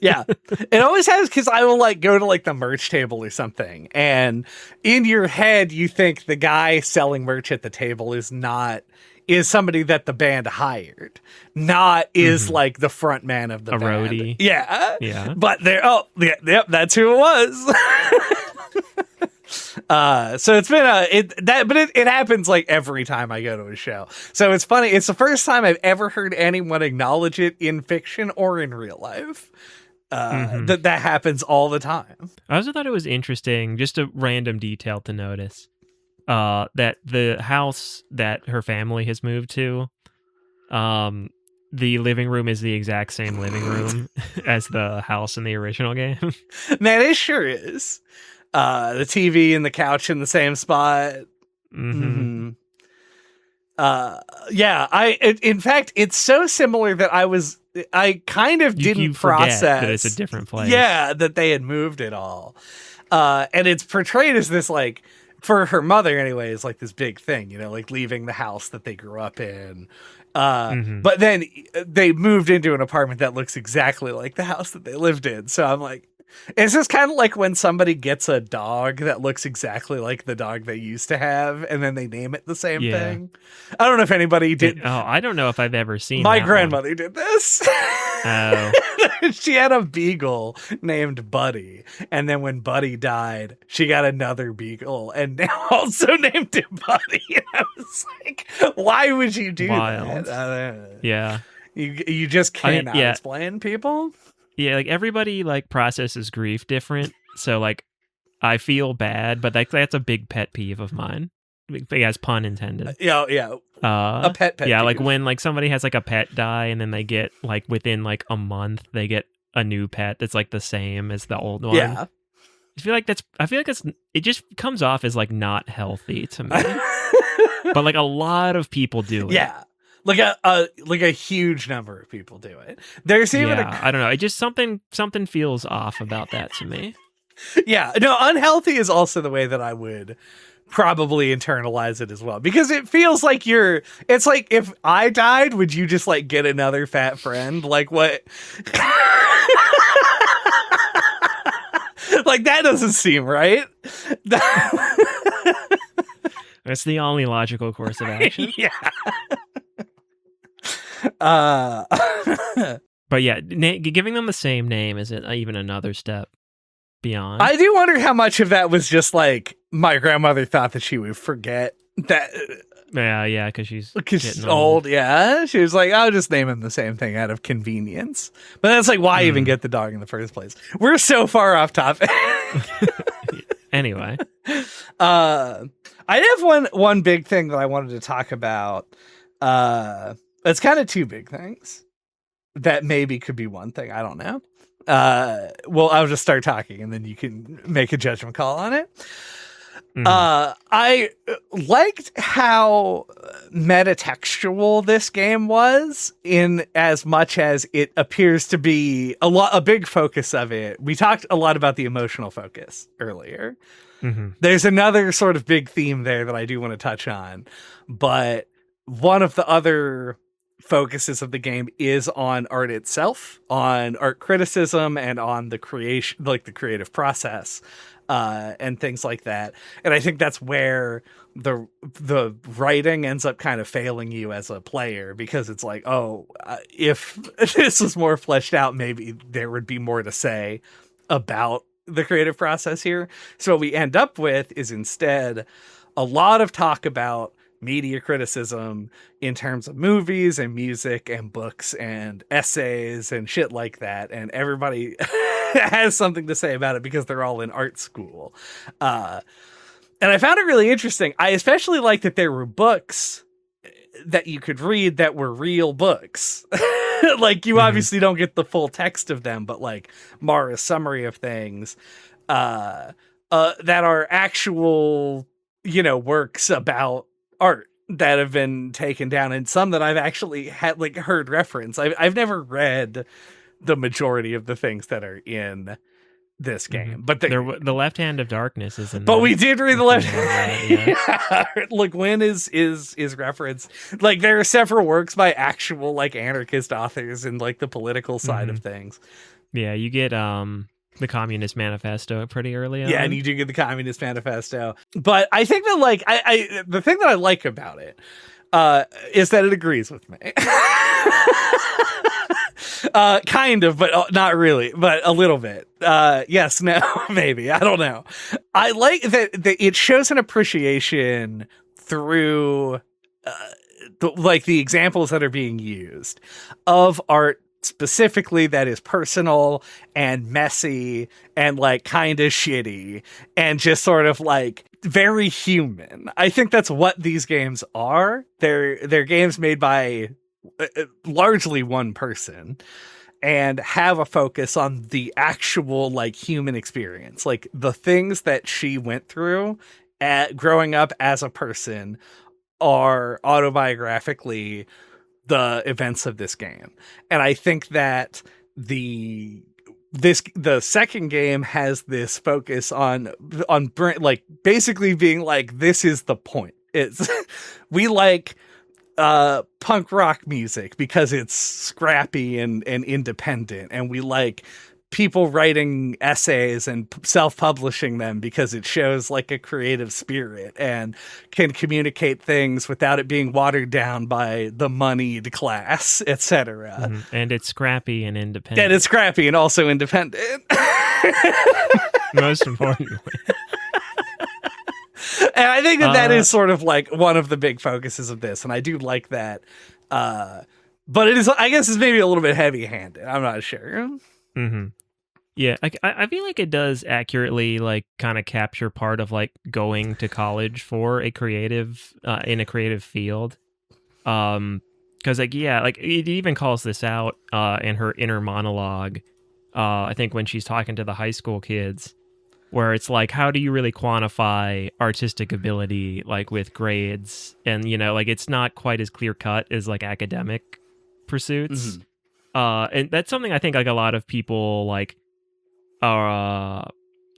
Yeah. It always has, because I will like go to like the merch table or something. And in your head, you think the guy selling merch at the table is somebody that the band hired, not is like the front man of the band. Roadie. Yeah. Yeah. But yep, that's who it was. So it's been it happens like every time I go to a show. So it's funny. It's the first time I've ever heard anyone acknowledge it in fiction or in real life. That happens all the time. I also thought it was interesting, just a random detail to notice. That the house that her family has moved to, the living room is the exact same living room as the house in the original game. Man, it sure is. The TV and the couch in the same spot. Mm-hmm. In fact, it's so similar that I kind of didn't process that it's a different place. Yeah, that they had moved it all. And it's portrayed as this like, for her mother anyway, is like this big thing, like leaving the house that they grew up in. But then they moved into an apartment that looks exactly like the house that they lived in. So I'm like, it's just kind of like when somebody gets a dog that looks exactly like the dog they used to have, and then they name it the same thing. I don't know if anybody did. Oh, I don't know if I've ever seen My that grandmother one. did this. Oh. She had a beagle named Buddy, and then when Buddy died, she got another beagle and now also named him Buddy. And I was like, why would you do that? Yeah. You just cannot explain people. Yeah, like everybody like processes grief different. So like I feel bad, but that's a big pet peeve of mine. Big as pun intended. Yeah. A pet yeah, peeve. like when like somebody has like a pet die and then they get like within like a month they get a new pet that's like the same as the old one. Yeah. I feel like it just comes off as like not healthy to me. But like a lot of people do it. Yeah. Like a huge number of people do it. There's even I don't know. It just something feels off about that to me. Yeah. No, unhealthy is also the way that I would probably internalize it as well, because it feels like it's like, if I died, would you just like get another fat friend? Like what? Like that doesn't seem right. That's the only logical course of action. Yeah. But yeah, giving them the same name is even another step beyond. I do wonder how much of that was just like my grandmother thought that she would forget that. Yeah, because she's old. Yeah, she was like, I'll just name him the same thing out of convenience. But that's like, why even get the dog in the first place? We're so far off topic. Anyway, I have one big thing that I wanted to talk about. It's kind of two big things that maybe could be one thing. I don't know. Well, I'll just start talking and then you can make a judgment call on it. I liked how metatextual this game was, in as much as it appears to be a big focus of it. We talked a lot about the emotional focus earlier. There's another sort of big theme there that I do want to touch on, but one of the other focuses of the game is on art itself, on art criticism, and on the creation, like the creative process. And things like that. And I think that's where the writing ends up kind of failing you as a player, because it's like, if this was more fleshed out, maybe there would be more to say about the creative process here. So what we end up with is instead a lot of talk about media criticism in terms of movies and music and books and essays and shit like that. And everybody has something to say about it because they're all in art school. And I found it really interesting. I especially like that there were books that you could read that were real books. Like, you obviously don't get the full text of them, but like Mara's summary of things that are actual, works about art that have been taken down, and some that I've actually had heard reference. I've never read the majority of the things that are in this game, but the Left Hand of Darkness is in. But we did read the Left Hand. Yeah. Le Guin is referenced. Like, there are several works by actual anarchist authors in the political side of things. Yeah, you get the Communist Manifesto pretty early on. Yeah, and you do get the Communist Manifesto. But I think that I the thing that I like about it is that it agrees with me. Kind of, but not really, but a little bit. Yes, no, maybe. I don't know. I like that it shows an appreciation through the examples that are being used of art specifically that is personal and messy and kind of shitty and just sort of very human. I think that's what these games are. They're games made by largely one person and have a focus on the actual human experience, the things that she went through growing up as a person are autobiographically the events of this game. And I think that the second game has this focus on basically being this is the point. It's we punk rock music because it's scrappy and independent, and we like people writing essays and self-publishing them because it shows a creative spirit and can communicate things without it being watered down by the moneyed class, etc. And it's scrappy and independent. And it's scrappy and also independent. Most importantly. And I think that is sort of one of the big focuses of this, and I do like that. But it is, I guess, it's maybe a little bit heavy-handed. I'm not sure. Yeah, I feel like it does accurately kind of capture part of going to college for a creative in a creative field. Because it even calls this out in her inner monologue. I think when she's talking to the high school kids, where it's how do you really quantify artistic ability with grades, and it's not quite as clear cut as academic pursuits. And that's something I think a lot of people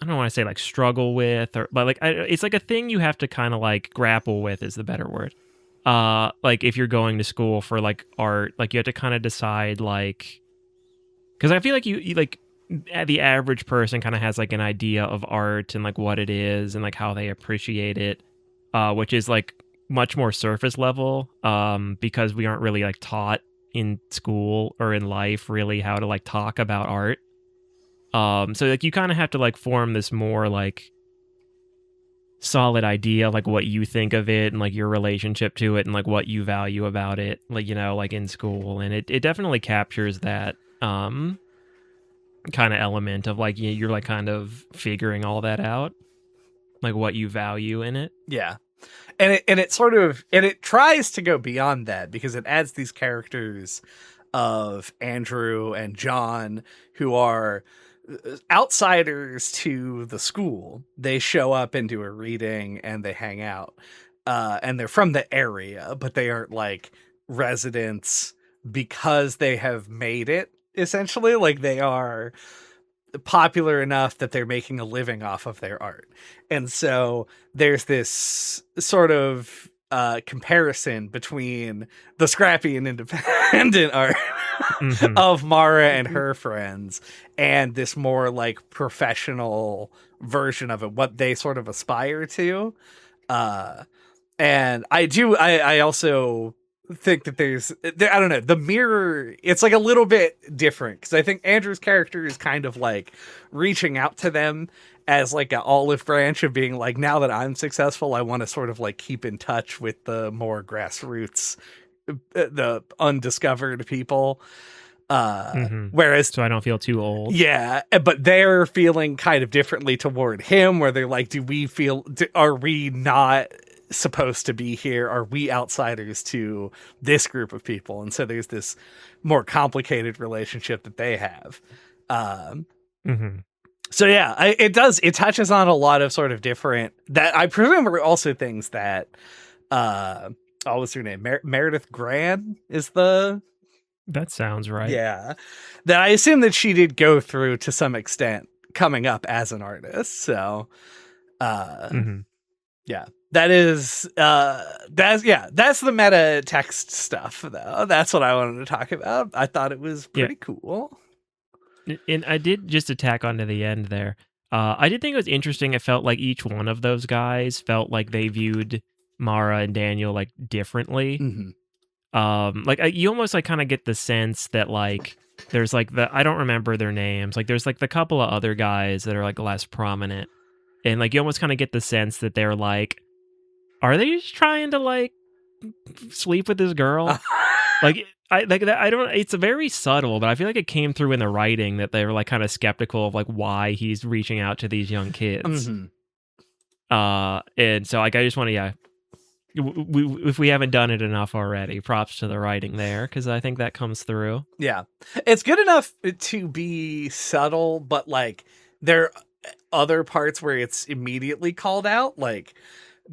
I don't want to say like struggle with, or but like it's like a thing you have to kind of like grapple with is the better word. Like if you're going to school for like art, like you have to kind of decide like, because I feel like you like the average person kind of has like an idea of art and like what it is and like how they appreciate it, which is like much more surface level, because we aren't really like taught in school or in life really how to like talk about art. So like you kind of have to like form this more like solid idea, like what you think of it and like your relationship to it and like what you value about it, like, you know, like in school. And it definitely captures that kind of element of like you're like kind of figuring all that out, like what you value in it. Yeah. And it sort of, and it tries to go beyond that because it adds these characters of Andrew and John who are outsiders to the school. They show up and do a reading and they hang out. And they're from the area, but they aren't like residents because they have made it, essentially. Like they are popular enough that they're making a living off of their art. And so there's this sort of comparison between the scrappy and independent art of Mara and her friends and this more like professional version of it, what they sort of aspire to. And I also think that I don't know, the mirror, it's like a little bit different because I think Andrew's character is kind of like reaching out to them as like an olive branch of being like, now that I'm successful, I want to sort of like keep in touch with the more grassroots, the undiscovered people. Whereas, so I don't feel too old. Yeah, but they're feeling kind of differently toward him, where they're like, are we not supposed to be here? Are we outsiders to this group of people? And so there's this more complicated relationship that they have. So yeah, it touches on a lot of sort of different, that I presume are also things that what's her name? Meredith Gran is the... That sounds right. Yeah. That I assume that she did go through to some extent coming up as an artist. So yeah. That is that's the meta text stuff though. That's what I wanted to talk about. I thought it was pretty cool. And I did, just to tack onto the end there, I did think it was interesting. It felt like each one of those guys felt like they viewed Mara and Daniel like differently. Like you almost like kind of get the sense that like there's like I don't remember their names. Like there's like the couple of other guys that are like less prominent, and like you almost kind of get the sense that they're like, are they just trying to like sleep with this girl? Like I don't. It's very subtle, but I feel like it came through in the writing that they were like kind of skeptical of like why he's reaching out to these young kids. And so like I just want to if we haven't done it enough already, props to the writing there, because I think that comes through. Yeah, it's good enough to be subtle, but like there are other parts where it's immediately called out, like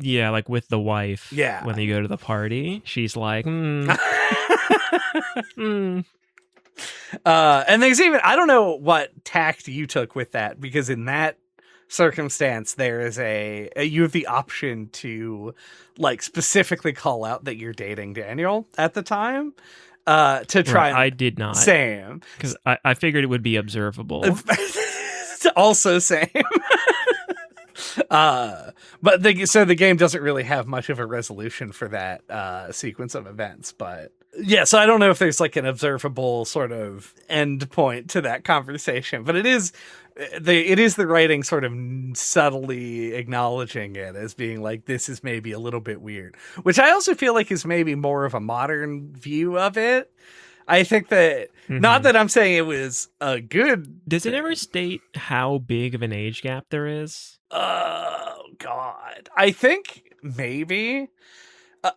like with the wife. Yeah, when they go to the party, she's like, And there's even, I don't know what tact you took with that, because in that circumstance there is you have the option to like specifically call out that you're dating Daniel at the time, to try. I did not. Same, because I figured it would be observable. Also same. But the game doesn't really have much of a resolution for that sequence of events, but yeah, so I don't know if there's like an observable sort of end point to that conversation, but it is the writing sort of subtly acknowledging it as being like, this is maybe a little bit weird, which I also feel like is maybe more of a modern view of it. I think that, not that I'm saying it was a good... Does it ever state how big of an age gap there is? Oh, God. I think maybe.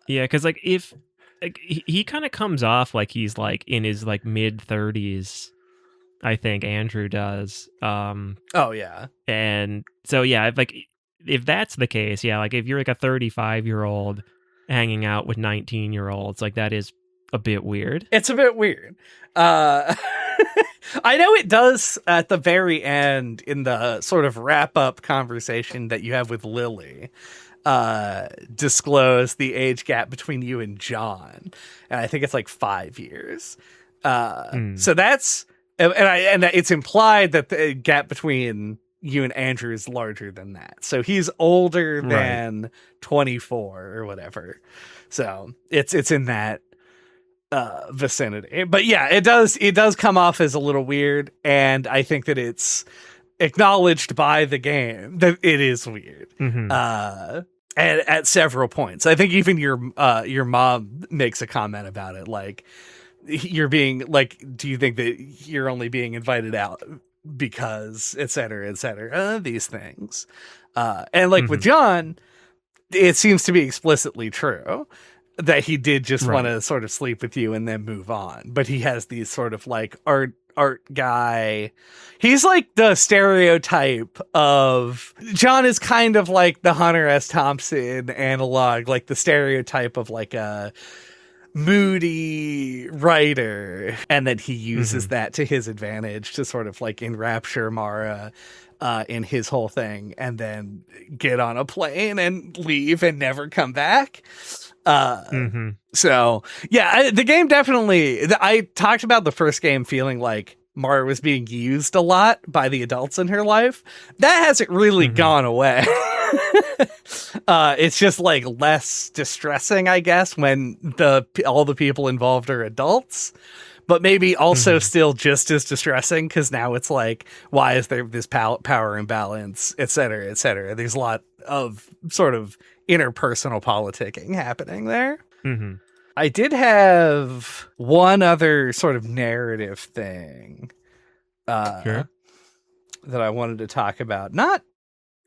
Yeah, because like if... Like, he kind of comes off like he's like in his like mid 30s. I think Andrew does. Oh yeah. And so yeah, if that's the case, yeah, like if you're like a 35-year-old hanging out with 19-year-olds, like that is a bit weird. It's a bit weird. I know it does at the very end in the sort of wrap up conversation that you have with Lily, disclose the age gap between you and John. And I think it's like 5 years. So that's, and it's implied that the gap between you and Andrew is larger than that. So he's older than 24 or whatever. So it's in that vicinity. But yeah, it does come off as a little weird, and I think that it's acknowledged by the game that it is weird. At several points. I think even your mom makes a comment about it, like, you're being like, do you think that you're only being invited out because et cetera, these things. And like with John, it seems to be explicitly true that he did just want to sort of sleep with you and then move on. But he has these sort of like art guy. He's like the stereotype of John is kind of like the Hunter S. Thompson analog, like the stereotype of like a moody writer, and then he uses that to his advantage to sort of like enrapture Mara in his whole thing, and then get on a plane and leave and never come back. So yeah, the game definitely, I talked about the first game feeling like Mara was being used a lot by the adults in her life. That hasn't really gone away. It's just like less distressing, I guess, when all the people involved are adults, but maybe also still just as distressing, because now it's like, why is there this power imbalance, et cetera, et cetera. There's a lot of sort of interpersonal politicking happening there. I did have one other sort of narrative thing that I wanted to talk about. Not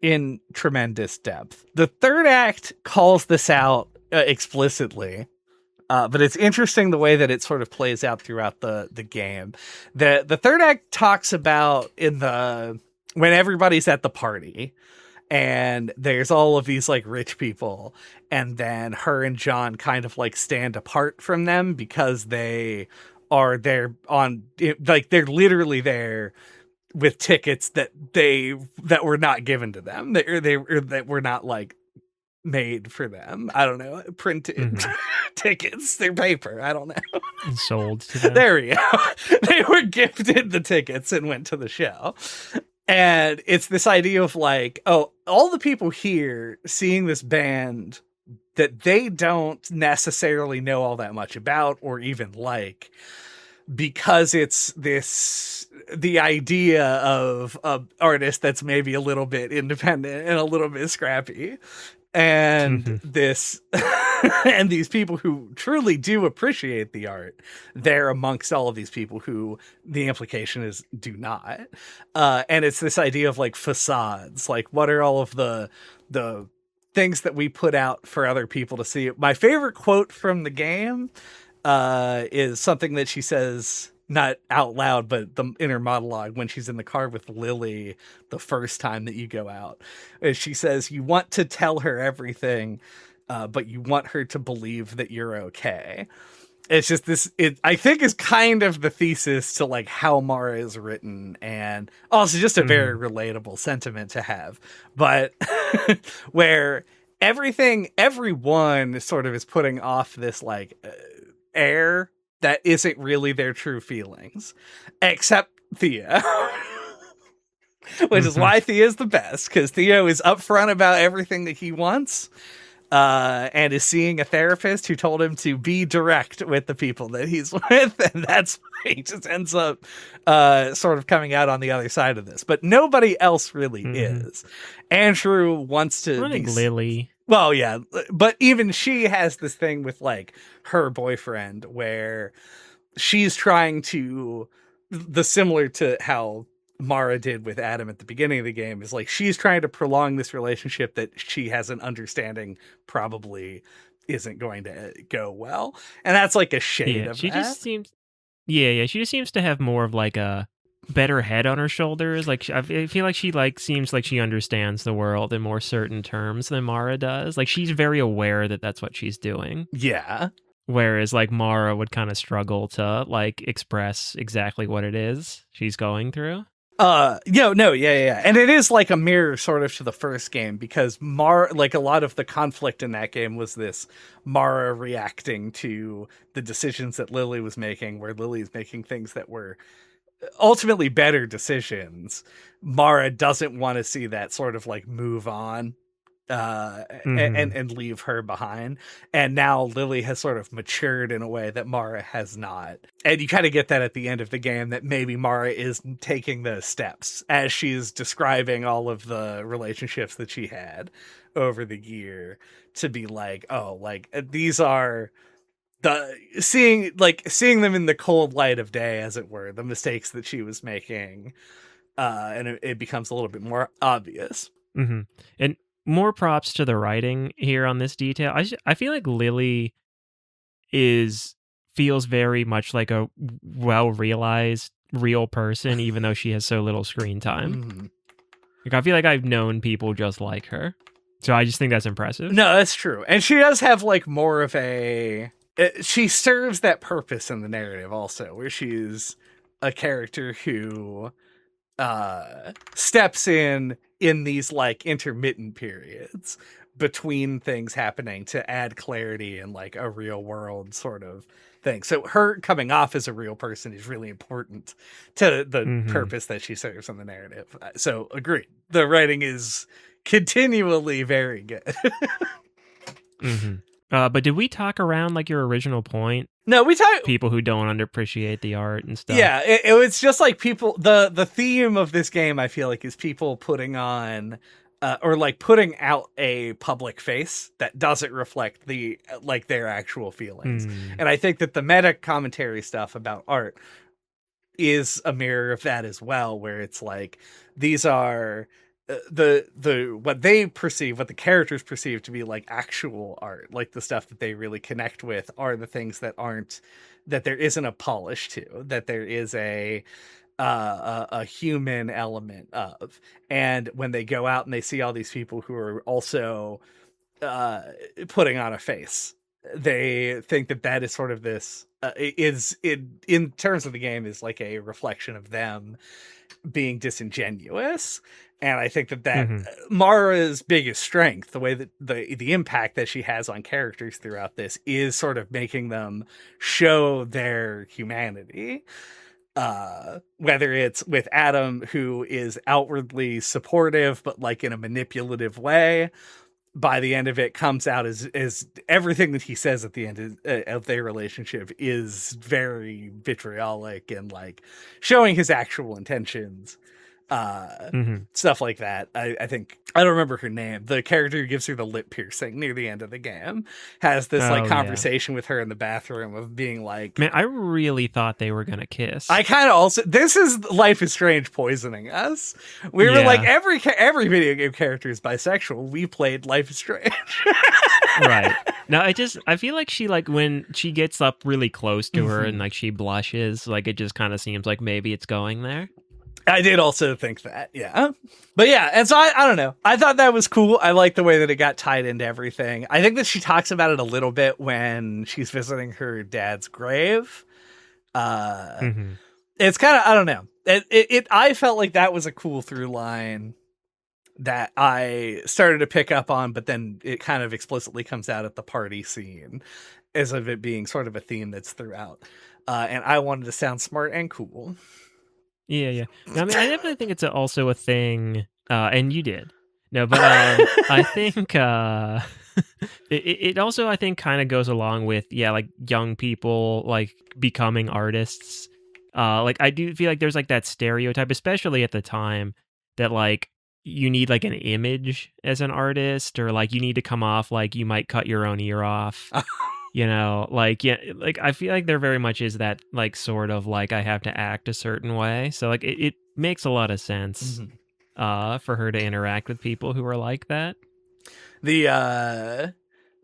in tremendous depth. The third act calls this out explicitly, but it's interesting the way that it sort of plays out throughout the game. The third act talks about when everybody's at the party, and there's all of these like rich people, and then her and John kind of like stand apart from them because they are there they're literally there with tickets that were not given to them. That were not like made for them. I don't know, printed tickets. They're paper. I don't know. Sold to them. There we go. They were gifted the tickets and went to the show. And it's this idea of like, oh, all the people here seeing this band that they don't necessarily know all that much about or even like, because it's the idea of an artist that's maybe a little bit independent and a little bit scrappy. And this and these people who truly do appreciate the art, they're amongst all of these people who the implication is do not. And it's this idea of like facades, like what are all of the things that we put out for other people to see. My favorite quote from the game is something that she says, not out loud, but the inner monologue when she's in the car with Lily the first time that you go out. And she says, you want to tell her everything, but you want her to believe that you're okay. It's just this, I think is kind of the thesis to like how Mara is written, and also just a very relatable sentiment to have. But where everyone sort of is putting off this like air that isn't really their true feelings, except Theo. Which is why Theo's the best, because Theo is upfront about everything that he wants, and is seeing a therapist who told him to be direct with the people that he's with, and that's why he just ends up sort of coming out on the other side of this. But nobody else really is. Andrew wants to I think Lily. Well, yeah, but even she has this thing with like her boyfriend where she's trying to, similar to how Mara did with Adam at the beginning of the game, is like she's trying to prolong this relationship that she has an understanding probably isn't going to go well. And that's like a shade of she that. Just seems she just seems to have more of like a better head on her shoulders. Like I feel like she like seems like she understands the world in more certain terms than Mara does. Like she's very aware that that's what she's doing. Yeah. whereas like Mara would kind of struggle to like express exactly what it is she's going through. Yeah. And it is like a mirror sort of to the first game, because like a lot of the conflict in that game was this Mara reacting to the decisions that Lily was making, where Lily's making things that were ultimately better decisions. Mara doesn't want to see that sort of like move on and leave her behind. And now Lily has sort of matured in a way that Mara has not. And you kind of get that at the end of the game, that maybe Mara is taking those steps as she's describing all of the relationships that she had over the year, to be like, oh, like these are seeing them in the cold light of day, as it were, the mistakes that she was making, and it becomes a little bit more obvious. And more props to the writing here on this detail. I feel like Lily feels very much like a well realized real person, even though she has so little screen time. Like, I feel like I've known people just like her, so I just think that's impressive. No, that's true, and she does have like more of a. She serves that purpose in the narrative also, where she's a character who steps in these like intermittent periods between things happening to add clarity and like a real world sort of thing. So her coming off as a real person is really important to the purpose that she serves in the narrative. So agreed. The writing is continually very good. But did we talk around like your original point? No, we talk people who don't underappreciate the art and stuff. Yeah, it was just like people. The theme of this game, I feel like, is people putting on or like putting out a public face that doesn't reflect the like their actual feelings. And I think that the meta commentary stuff about art is a mirror of that as well, where it's like these are what they perceive, what the characters perceive to be like actual art, like the stuff that they really connect with, are the things that aren't, that there isn't a polish to, that there is a human element of. And when they go out and they see all these people who are also putting on a face, they think that that is sort of this in terms of the game is like a reflection of them being disingenuous. And I think that Mara's biggest strength, the way that the impact that she has on characters throughout this, is sort of making them show their humanity. Whether it's with Adam, who is outwardly supportive, but like in a manipulative way, by the end of it comes out as everything that he says at the end of their relationship is very vitriolic and like showing his actual intentions. Stuff like that. I think, I don't remember her name, the character who gives her the lip piercing near the end of the game, has this conversation with her in the bathroom of being like, man, I really thought they were gonna kiss. I kind of also, this is Life is Strange poisoning us. We were like, every video game character is bisexual. We played Life is Strange. Right. No, I feel like she, like, when she gets up really close to her and like she blushes, like it just kind of seems like maybe it's going there. I did also think that, yeah. But yeah, and so I don't know. I thought that was cool. I like the way that it got tied into everything. I think that she talks about it a little bit when she's visiting her dad's grave. It's kind of, I don't know. I felt like that was a cool through line that I started to pick up on, but then it kind of explicitly comes out at the party scene as of it being sort of a theme that's throughout. And I wanted to sound smart and cool. Yeah. No, I mean, I definitely think it's also a thing, and you did. No, but I think it also, I think, kind of goes along with, like young people like becoming artists. Like I do feel like there's like that stereotype, especially at the time, that like you need like an image as an artist, or like you need to come off like you might cut your own ear off. You know, like, yeah, like I feel like there very much is that like sort of like I have to act a certain way. So like it makes a lot of sense for her to interact with people who are like that. The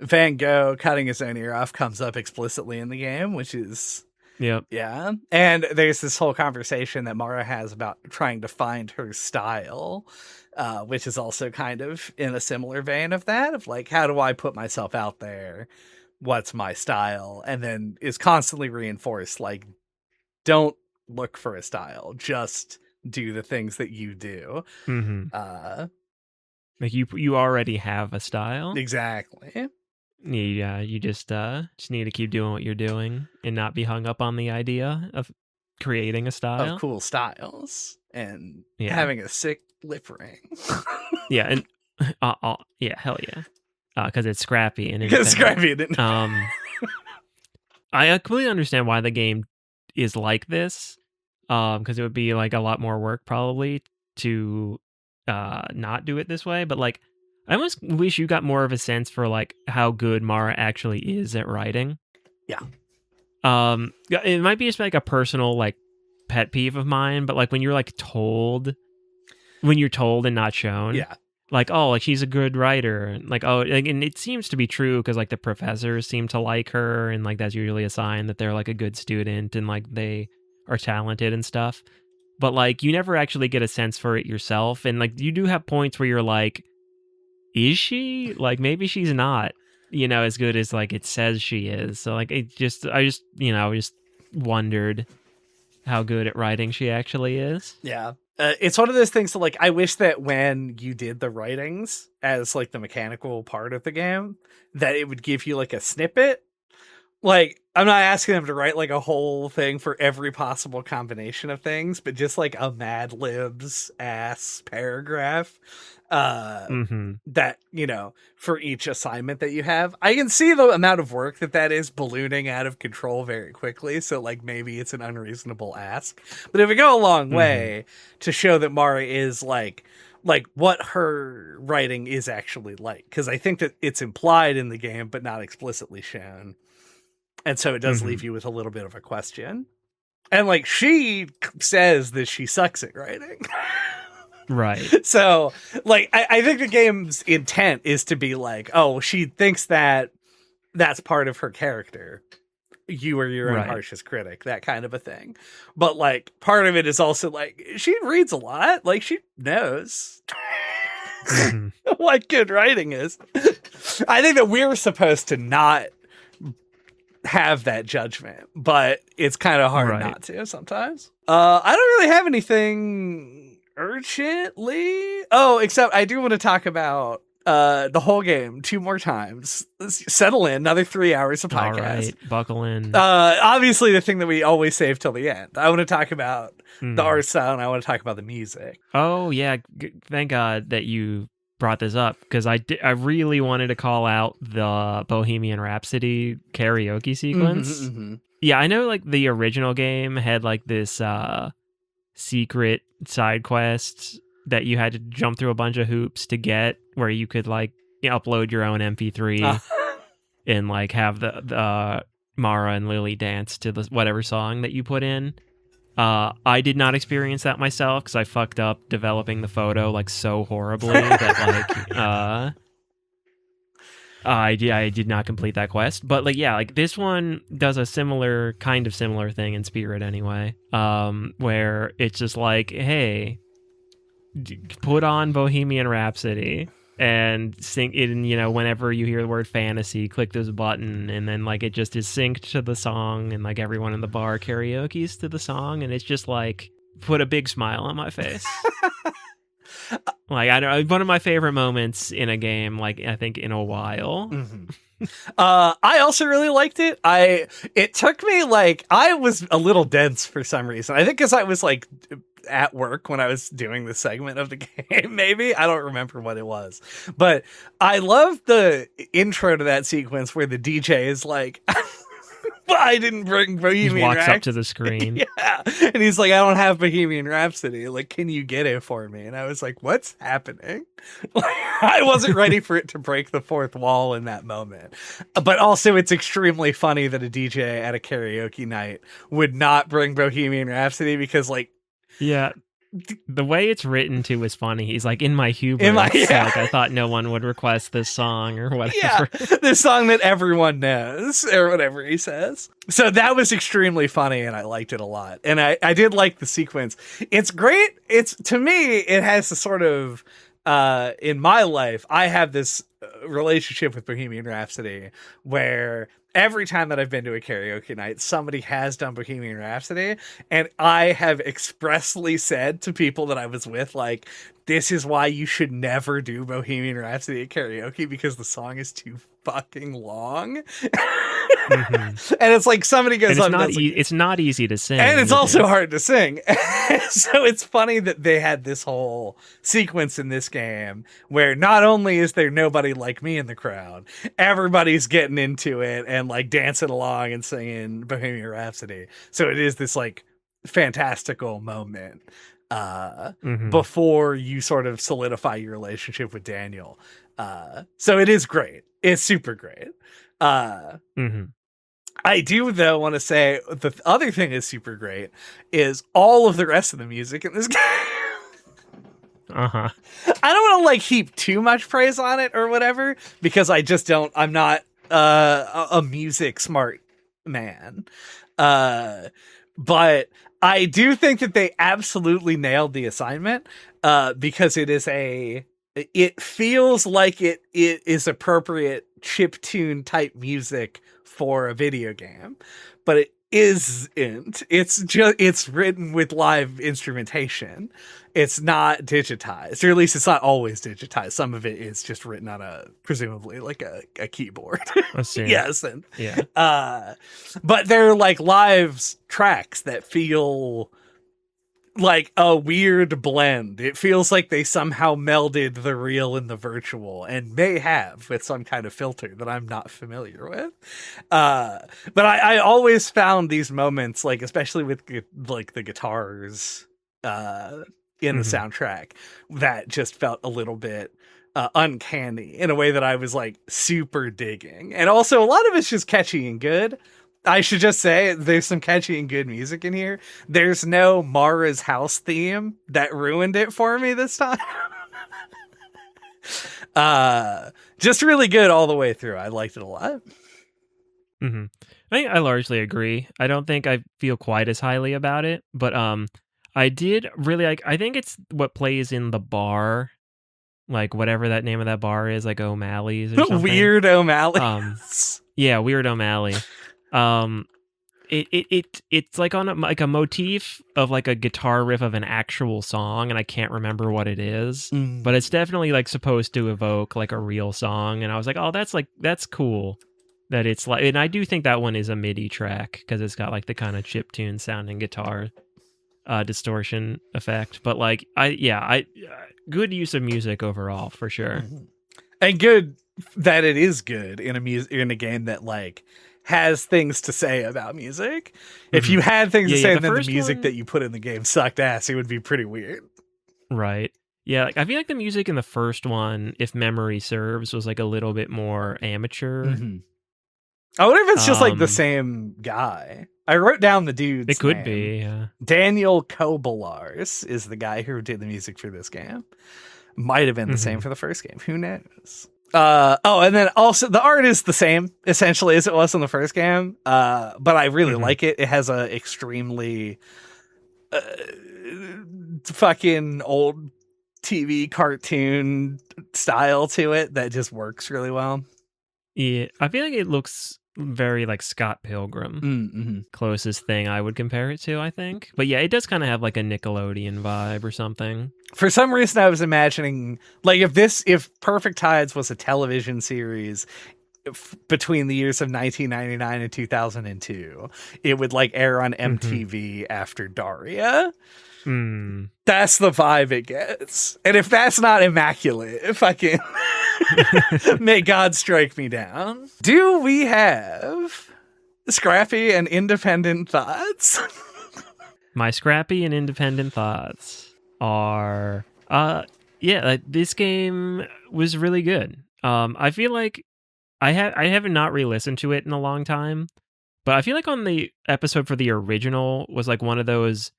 Van Gogh cutting his own ear off comes up explicitly in the game, which is yeah. And there's this whole conversation that Mara has about trying to find her style, which is also kind of in a similar vein of that, of like, how do I put myself out there what's my style, and then is constantly reinforced, like, don't look for a style, just do the things that you do. Like you already have a style. Exactly. Yeah, you just need to keep doing what you're doing and not be hung up on the idea of creating a style. Of cool styles and Yeah. having a sick lip ring. Yeah, and yeah, hell yeah. Because it's Scrappy and Because Scrappy independent. I completely understand why the game is like this. Because it would be like a lot more work probably to not do it this way. But like, I almost wish you got more of a sense for like how good Mara actually is at writing. Yeah. It might be just like a personal like pet peeve of mine, but like when you're told and not shown. Yeah. Like, oh, like she's a good writer, and like, oh, like, and it seems to be true because like the professors seem to like her, and like that's usually a sign that they're like a good student and like they are talented and stuff. But like you never actually get a sense for it yourself, and like you do have points where you're like, is she? Like maybe she's not, as good as like it says she is. So like I just wondered how good at writing she actually is. Yeah. It's one of those things that, like, I wish that when you did the writings as, like, the mechanical part of the game, that it would give you, like, a snippet. Like, I'm not asking them to write, like, a whole thing for every possible combination of things, but just, like, a Mad Libs ass paragraph that, for each assignment that you have. I can see the amount of work that is ballooning out of control very quickly, so, like, maybe it's an unreasonable ask. But it would go a long way to show that Mara is, like what her writing is actually like. Because I think that it's implied in the game, but not explicitly shown. And so it does leave you with a little bit of a question. And, like, she says that she sucks at writing. Right. So, like, I think the game's intent is to be like, oh, she thinks that that's part of her character. You are your own harshest critic, that kind of a thing. But, like, part of it is also, like, she reads a lot. Like, she knows what good writing is. I think that we're supposed to not have that judgment, but it's kind of hard not to sometimes. I don't really have anything urgently. Oh, except I do want to talk about the whole game 2 more times. Settle in, another 3 hours of podcast. All right, buckle in. Obviously, the thing that we always save till the end. I want to talk about the art style, and I want to talk about the music. Oh yeah, thank God that you brought this up, because I really wanted to call out the Bohemian Rhapsody karaoke sequence. Yeah, I know like the original game had like this secret side quest that you had to jump through a bunch of hoops to get, where you could like upload your own MP3 and like have the Mara and Lily dance to the whatever song that you put in. I did not experience that myself because I fucked up developing the photo like so horribly that like I did not complete that quest. But like yeah, like this one does a similar thing in spirit anyway, where it's just like, hey, put on Bohemian Rhapsody and sing it, and whenever you hear the word fantasy, click this button, and then like it just is synced to the song, and like everyone in the bar karaoke's to the song, and it's just like put a big smile on my face. Like I know one of my favorite moments in a game, like I think in a while. I also really liked it. It took me like, I was a little dense for some reason. I think because I was like at work when I was doing the segment of the game, maybe. I don't remember what it was. But I love the intro to that sequence where the DJ is like, I didn't bring Bohemian Rhapsody. He walks up to the screen. Yeah. And he's like, I don't have Bohemian Rhapsody. Like, can you get it for me? And I was like, what's happening? Like, I wasn't ready for it to break the fourth wall in that moment. But also, it's extremely funny that a DJ at a karaoke night would not bring Bohemian Rhapsody because, like, yeah, the way it's written too is funny. He's like, in my hubris, like I thought no one would request this song or whatever. Yeah, this song that everyone knows or whatever he says. So that was extremely funny, and I liked it a lot. And I did like the sequence. It's great. To me, it has the sort of in my life, I have this relationship with Bohemian Rhapsody where every time that I've been to a karaoke night, somebody has done Bohemian Rhapsody, and I have expressly said to people that I was with, like, this is why you should never do Bohemian Rhapsody at karaoke, because the song is too fucking long. Mm-hmm. And it's like somebody goes and up, it's not easy to sing, and it's also hard to sing. So it's funny that they had this whole sequence in this game where not only is there nobody like me in the crowd, everybody's getting into it and like dancing along and singing Bohemian Rhapsody. So it is this like fantastical moment before you sort of solidify your relationship with Daniel. So it is great. It's super great. I do, though, want to say the other thing is super great is all of the rest of the music in this game. I don't want to like heap too much praise on it or whatever, because I'm not a music smart man. But I do think that they absolutely nailed the assignment, because it feels like it is appropriate chiptune type music for a video game, but it isn't. It's written with live instrumentation. It's not digitized, or at least it's not always digitized. Some of it is just written on presumably like a keyboard. Yes, and yeah. But they're like live tracks that feel like a weird blend. It feels like they somehow melded the real and the virtual, and may have with some kind of filter that I'm not familiar with. But I always found these moments, like especially with like the guitars in the soundtrack, that just felt a little bit uncanny in a way that I was like super digging. And also a lot of it's just catchy and good. I should just say there's some catchy and good music in here. There's no Mara's house theme that ruined it for me this time. Just really good all the way through. I liked it a lot. I think I largely agree. I don't think I feel quite as highly about it, but I did really like. I think it's what plays in the bar, like whatever that name of that bar is, like O'Malley's or something. Weird O'Malley's. Yeah, Weird O'Malley. It's like on a motif of like a guitar riff of an actual song, and I can't remember what it is, but it's definitely like supposed to evoke like a real song. And I was like, oh, that's cool that it's like, and I do think that one is a MIDI track because it's got like the kind of chiptune sounding guitar distortion effect. But like, good use of music overall for sure, and good that it is good in a game that like has things to say about music. If you had things to say and then the music that you put in the game sucked ass, it would be pretty weird. Right. Yeah, like I feel like the music in the first one, if memory serves, was like a little bit more amateur. I wonder if it's just like the same guy. I wrote down the dude's It could name. be, yeah. Daniel Kobolars is the guy who did the music for this game. Might have been the same for the first game. Who knows? And then also the art is the same essentially as it was in the first game. But I really like it. It has a extremely fucking old TV cartoon style to it that just works really well. Yeah, I feel like it looks very like Scott Pilgrim. Closest thing I would compare it to, I think. But yeah, it does kind of have like a Nickelodeon vibe or something. For some reason I was imagining like if Perfect Tides was a television series between the years of 1999 and 2002, it would like air on MTV after Daria. That's the vibe it gets. And if that's not immaculate, fucking may God strike me down. Do we have Scrappy and independent thoughts? My Scrappy and independent thoughts are this game was really good. I feel like I have not re-listened to it in a long time, but I feel like on the episode for the original was like one of those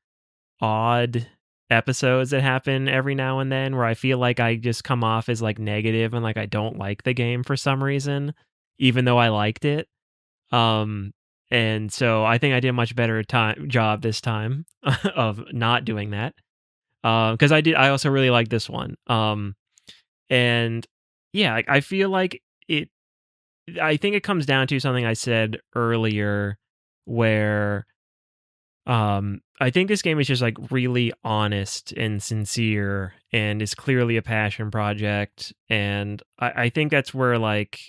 odd episodes that happen every now and then where I feel like I just come off as like negative and like I don't like the game for some reason, even though I liked it. And so I think I did a much better job this time of not doing that. Because I also really like this one. And yeah, I feel like it. I think it comes down to something I said earlier, where I think this game is just like really honest and sincere, and is clearly a passion project. And I think that's where like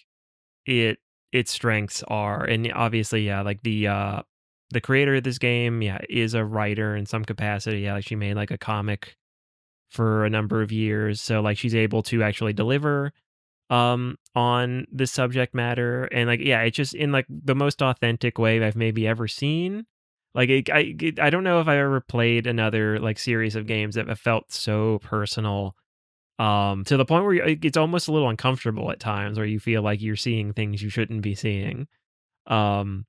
it its strengths are. And obviously, yeah, like the creator of this game, yeah, is a writer in some capacity. Yeah, like she made like a comic for a number of years, so like she's able to actually deliver on this subject matter. And like, yeah, it's just in like the most authentic way I've maybe ever seen. Like I don't know if I ever played another like series of games that have felt so personal, to the point where it's almost a little uncomfortable at times, where you feel like you're seeing things you shouldn't be seeing. um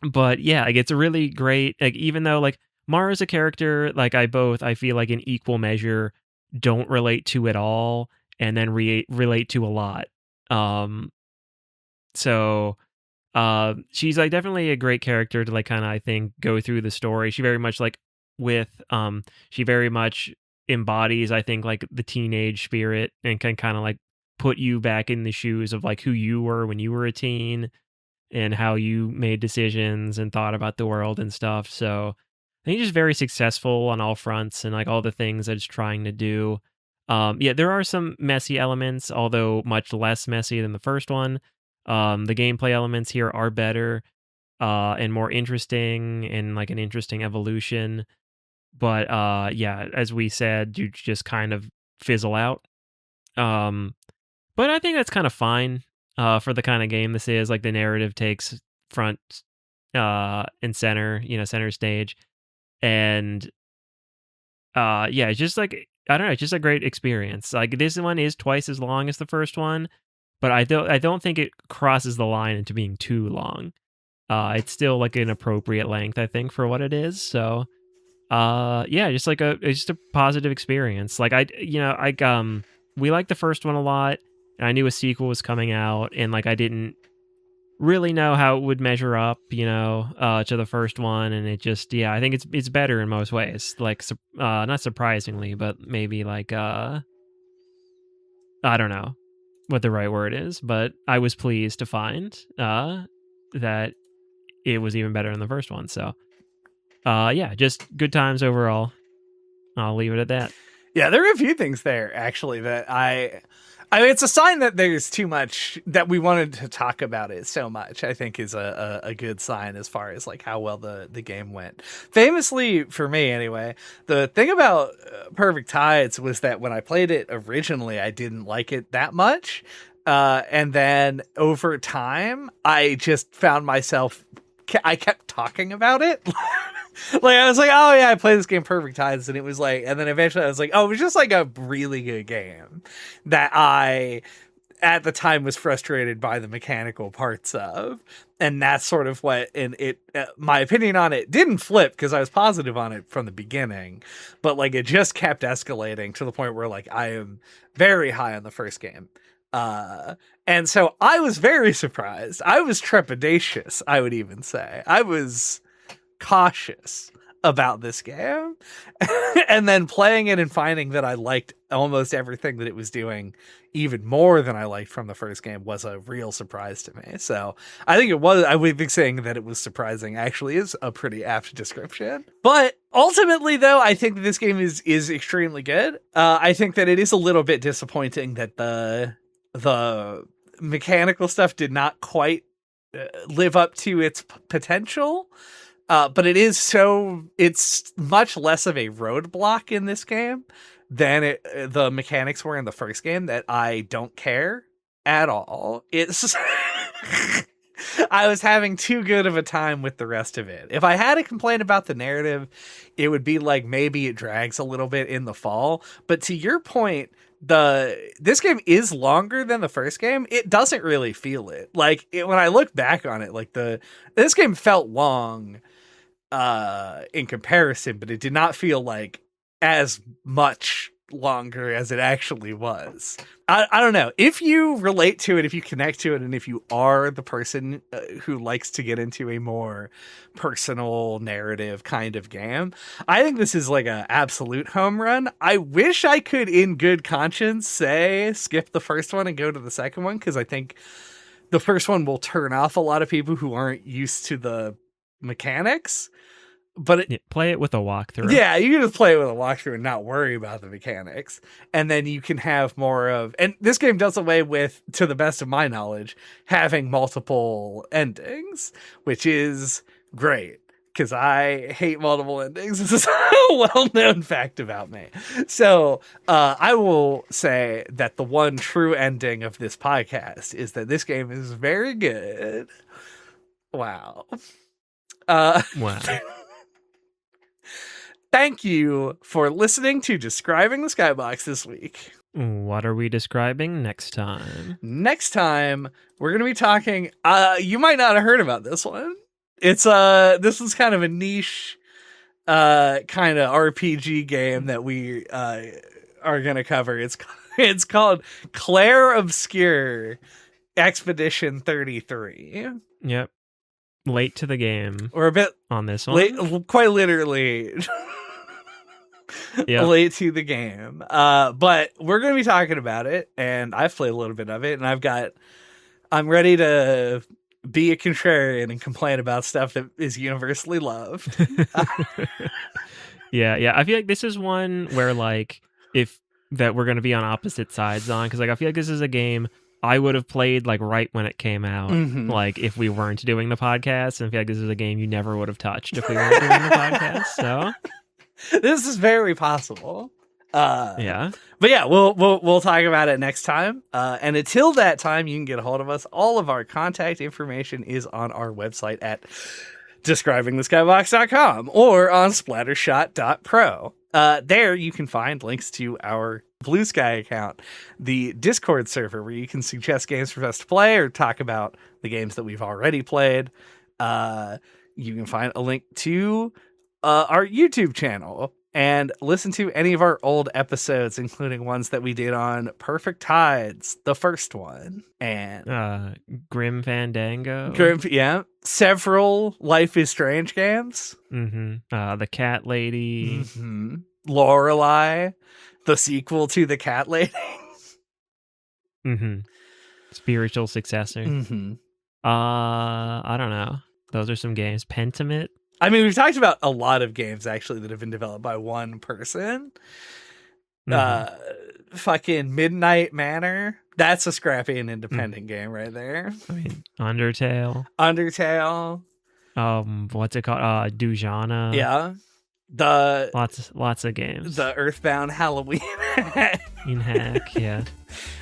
but yeah, like it's a really great, like, even though like Mara's a character like I feel like in equal measure don't relate to at all, and then relate to a lot. Um so she's like definitely a great character to like kind of, I think, go through the story. She very much like with she very much embodies, I think, like the teenage spirit, and can kind of like put you back in the shoes of like who you were when you were a teen, and how you made decisions and thought about the world and stuff. So I think he's just very successful on all fronts and like all the things that it's trying to do. Yeah, there are some messy elements, although much less messy than the first one. The gameplay elements here are better, and more interesting, and like an interesting evolution. But yeah, as we said, you just kind of fizzle out. Um, but I think that's kind of fine, for the kind of game this is. Like the narrative takes front, and center, center stage. And yeah, it's just like, I don't know, it's just a great experience. Like this one is twice as long as the first one, but I don't think it crosses the line into being too long. It's still like an appropriate length, I think, for what it is. So yeah, just like it's just a positive experience. Like we liked the first one a lot, and I knew a sequel was coming out, and like I didn't really know how it would measure up, to the first one. And it just, yeah, I think it's better in most ways. Like not surprisingly, but maybe like I don't know what the right word is, but I was pleased to find that it was even better than the first one. So yeah, just good times overall. I'll leave it at that. Yeah, there are a few things there actually that I mean, it's a sign that there's too much that we wanted to talk about it so much. I think is a good sign as far as like how well the game went. Famously for me, anyway, the thing about Perfect Tides was that when I played it originally, I didn't like it that much, and then over time, I just found myself. I kept talking about it. Like I was like, oh yeah, I played this game Perfect Times, and it was like, and then eventually I was like, oh, it was just like a really good game that I at the time was frustrated by the mechanical parts of, and that's sort of what, and it my opinion on it didn't flip because I was positive on it from the beginning, but like it just kept escalating to the point where like I am very high on the first game. And so I was very surprised. I was trepidatious, I would even say. I was cautious about this game. And then playing it and finding that I liked almost everything that it was doing even more than I liked from the first game was a real surprise to me. So I think it was, I would be saying that it was surprising actually is a pretty apt description. But ultimately though, I think that this game is extremely good. I think that it is a little bit disappointing that the mechanical stuff did not quite live up to its potential. But it's much less of a roadblock in this game than the mechanics were in the first game, that I don't care at all. It's I was having too good of a time with the rest of it. If I had a complaint about the narrative, it would be like maybe it drags a little bit in the fall. But to your point, this game is longer than the first game. It doesn't really feel it. Like when I look back on it, like this game felt long in comparison, but it did not feel like as much longer as it actually was. I don't know. If you relate to it, if you connect to it, and if you are the person who likes to get into a more personal narrative kind of game, I think this is like an absolute home run. I wish I could, in good conscience, say skip the first one and go to the second one, because I think the first one will turn off a lot of people who aren't used to the mechanics. But play it with a walkthrough. Yeah, you can just play it with a walkthrough and not worry about the mechanics. And then you can have more of... And this game does away with, to the best of my knowledge, having multiple endings, which is great, because I hate multiple endings. This is a well-known fact about me. So I will say that the one true ending of this podcast is that this game is very good. Wow. Wow. Thank you for listening to Describing the Skybox this week. What are we describing next time? Next time, we're going to be talking... you might not have heard about this one. It's this is kind of a niche kind of RPG game that we are going to cover. It's called Claire Obscure Expedition 33. Yep. Late to the game. We're a bit on this one. Late, quite literally. Yep. Late to the game. But we're going to be talking about it, and I've played a little bit of it, and I'm ready to be a contrarian and complain about stuff that is universally loved. Yeah. I feel like this is one where like that we're going to be on opposite sides on, because like I feel like this is a game I would have played like right when it came out, like if we weren't doing the podcast, and I feel like this is a game you never would have touched if we weren't doing the podcast. So this is very possible. Yeah. But yeah, we'll talk about it next time. And until that time, you can get a hold of us. All of our contact information is on our website at describingtheskybox.com or on splattershot.pro. There you can find links to our Blue Sky account, the Discord server where you can suggest games for us to play or talk about the games that we've already played. You can find a link to our YouTube channel and listen to any of our old episodes, including ones that we did on Perfect Tides, the first one, and Grim Fandango. Yeah. Several Life is Strange games. The Cat Lady. Lorelei, the sequel to the Cat Lady. Spiritual successor. I don't know. Those are some games. Pentiment. I mean, we've talked about a lot of games actually that have been developed by one person. Fucking Midnight Manor. That's a scrappy and independent game right there. I mean, Undertale. What's it called? Dujana. Yeah. Lots of games. The Earthbound Halloween in hack, yeah.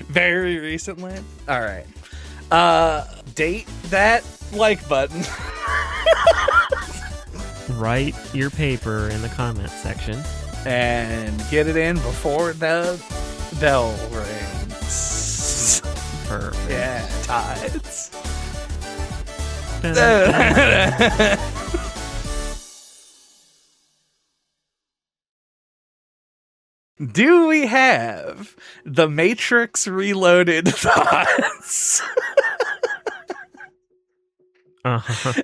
Very recently. All right. Date that like button. Write your paper in the comments section. And get it in before the bell rings. Perfect. Yeah, tides. Do we have the Matrix Reloaded thoughts?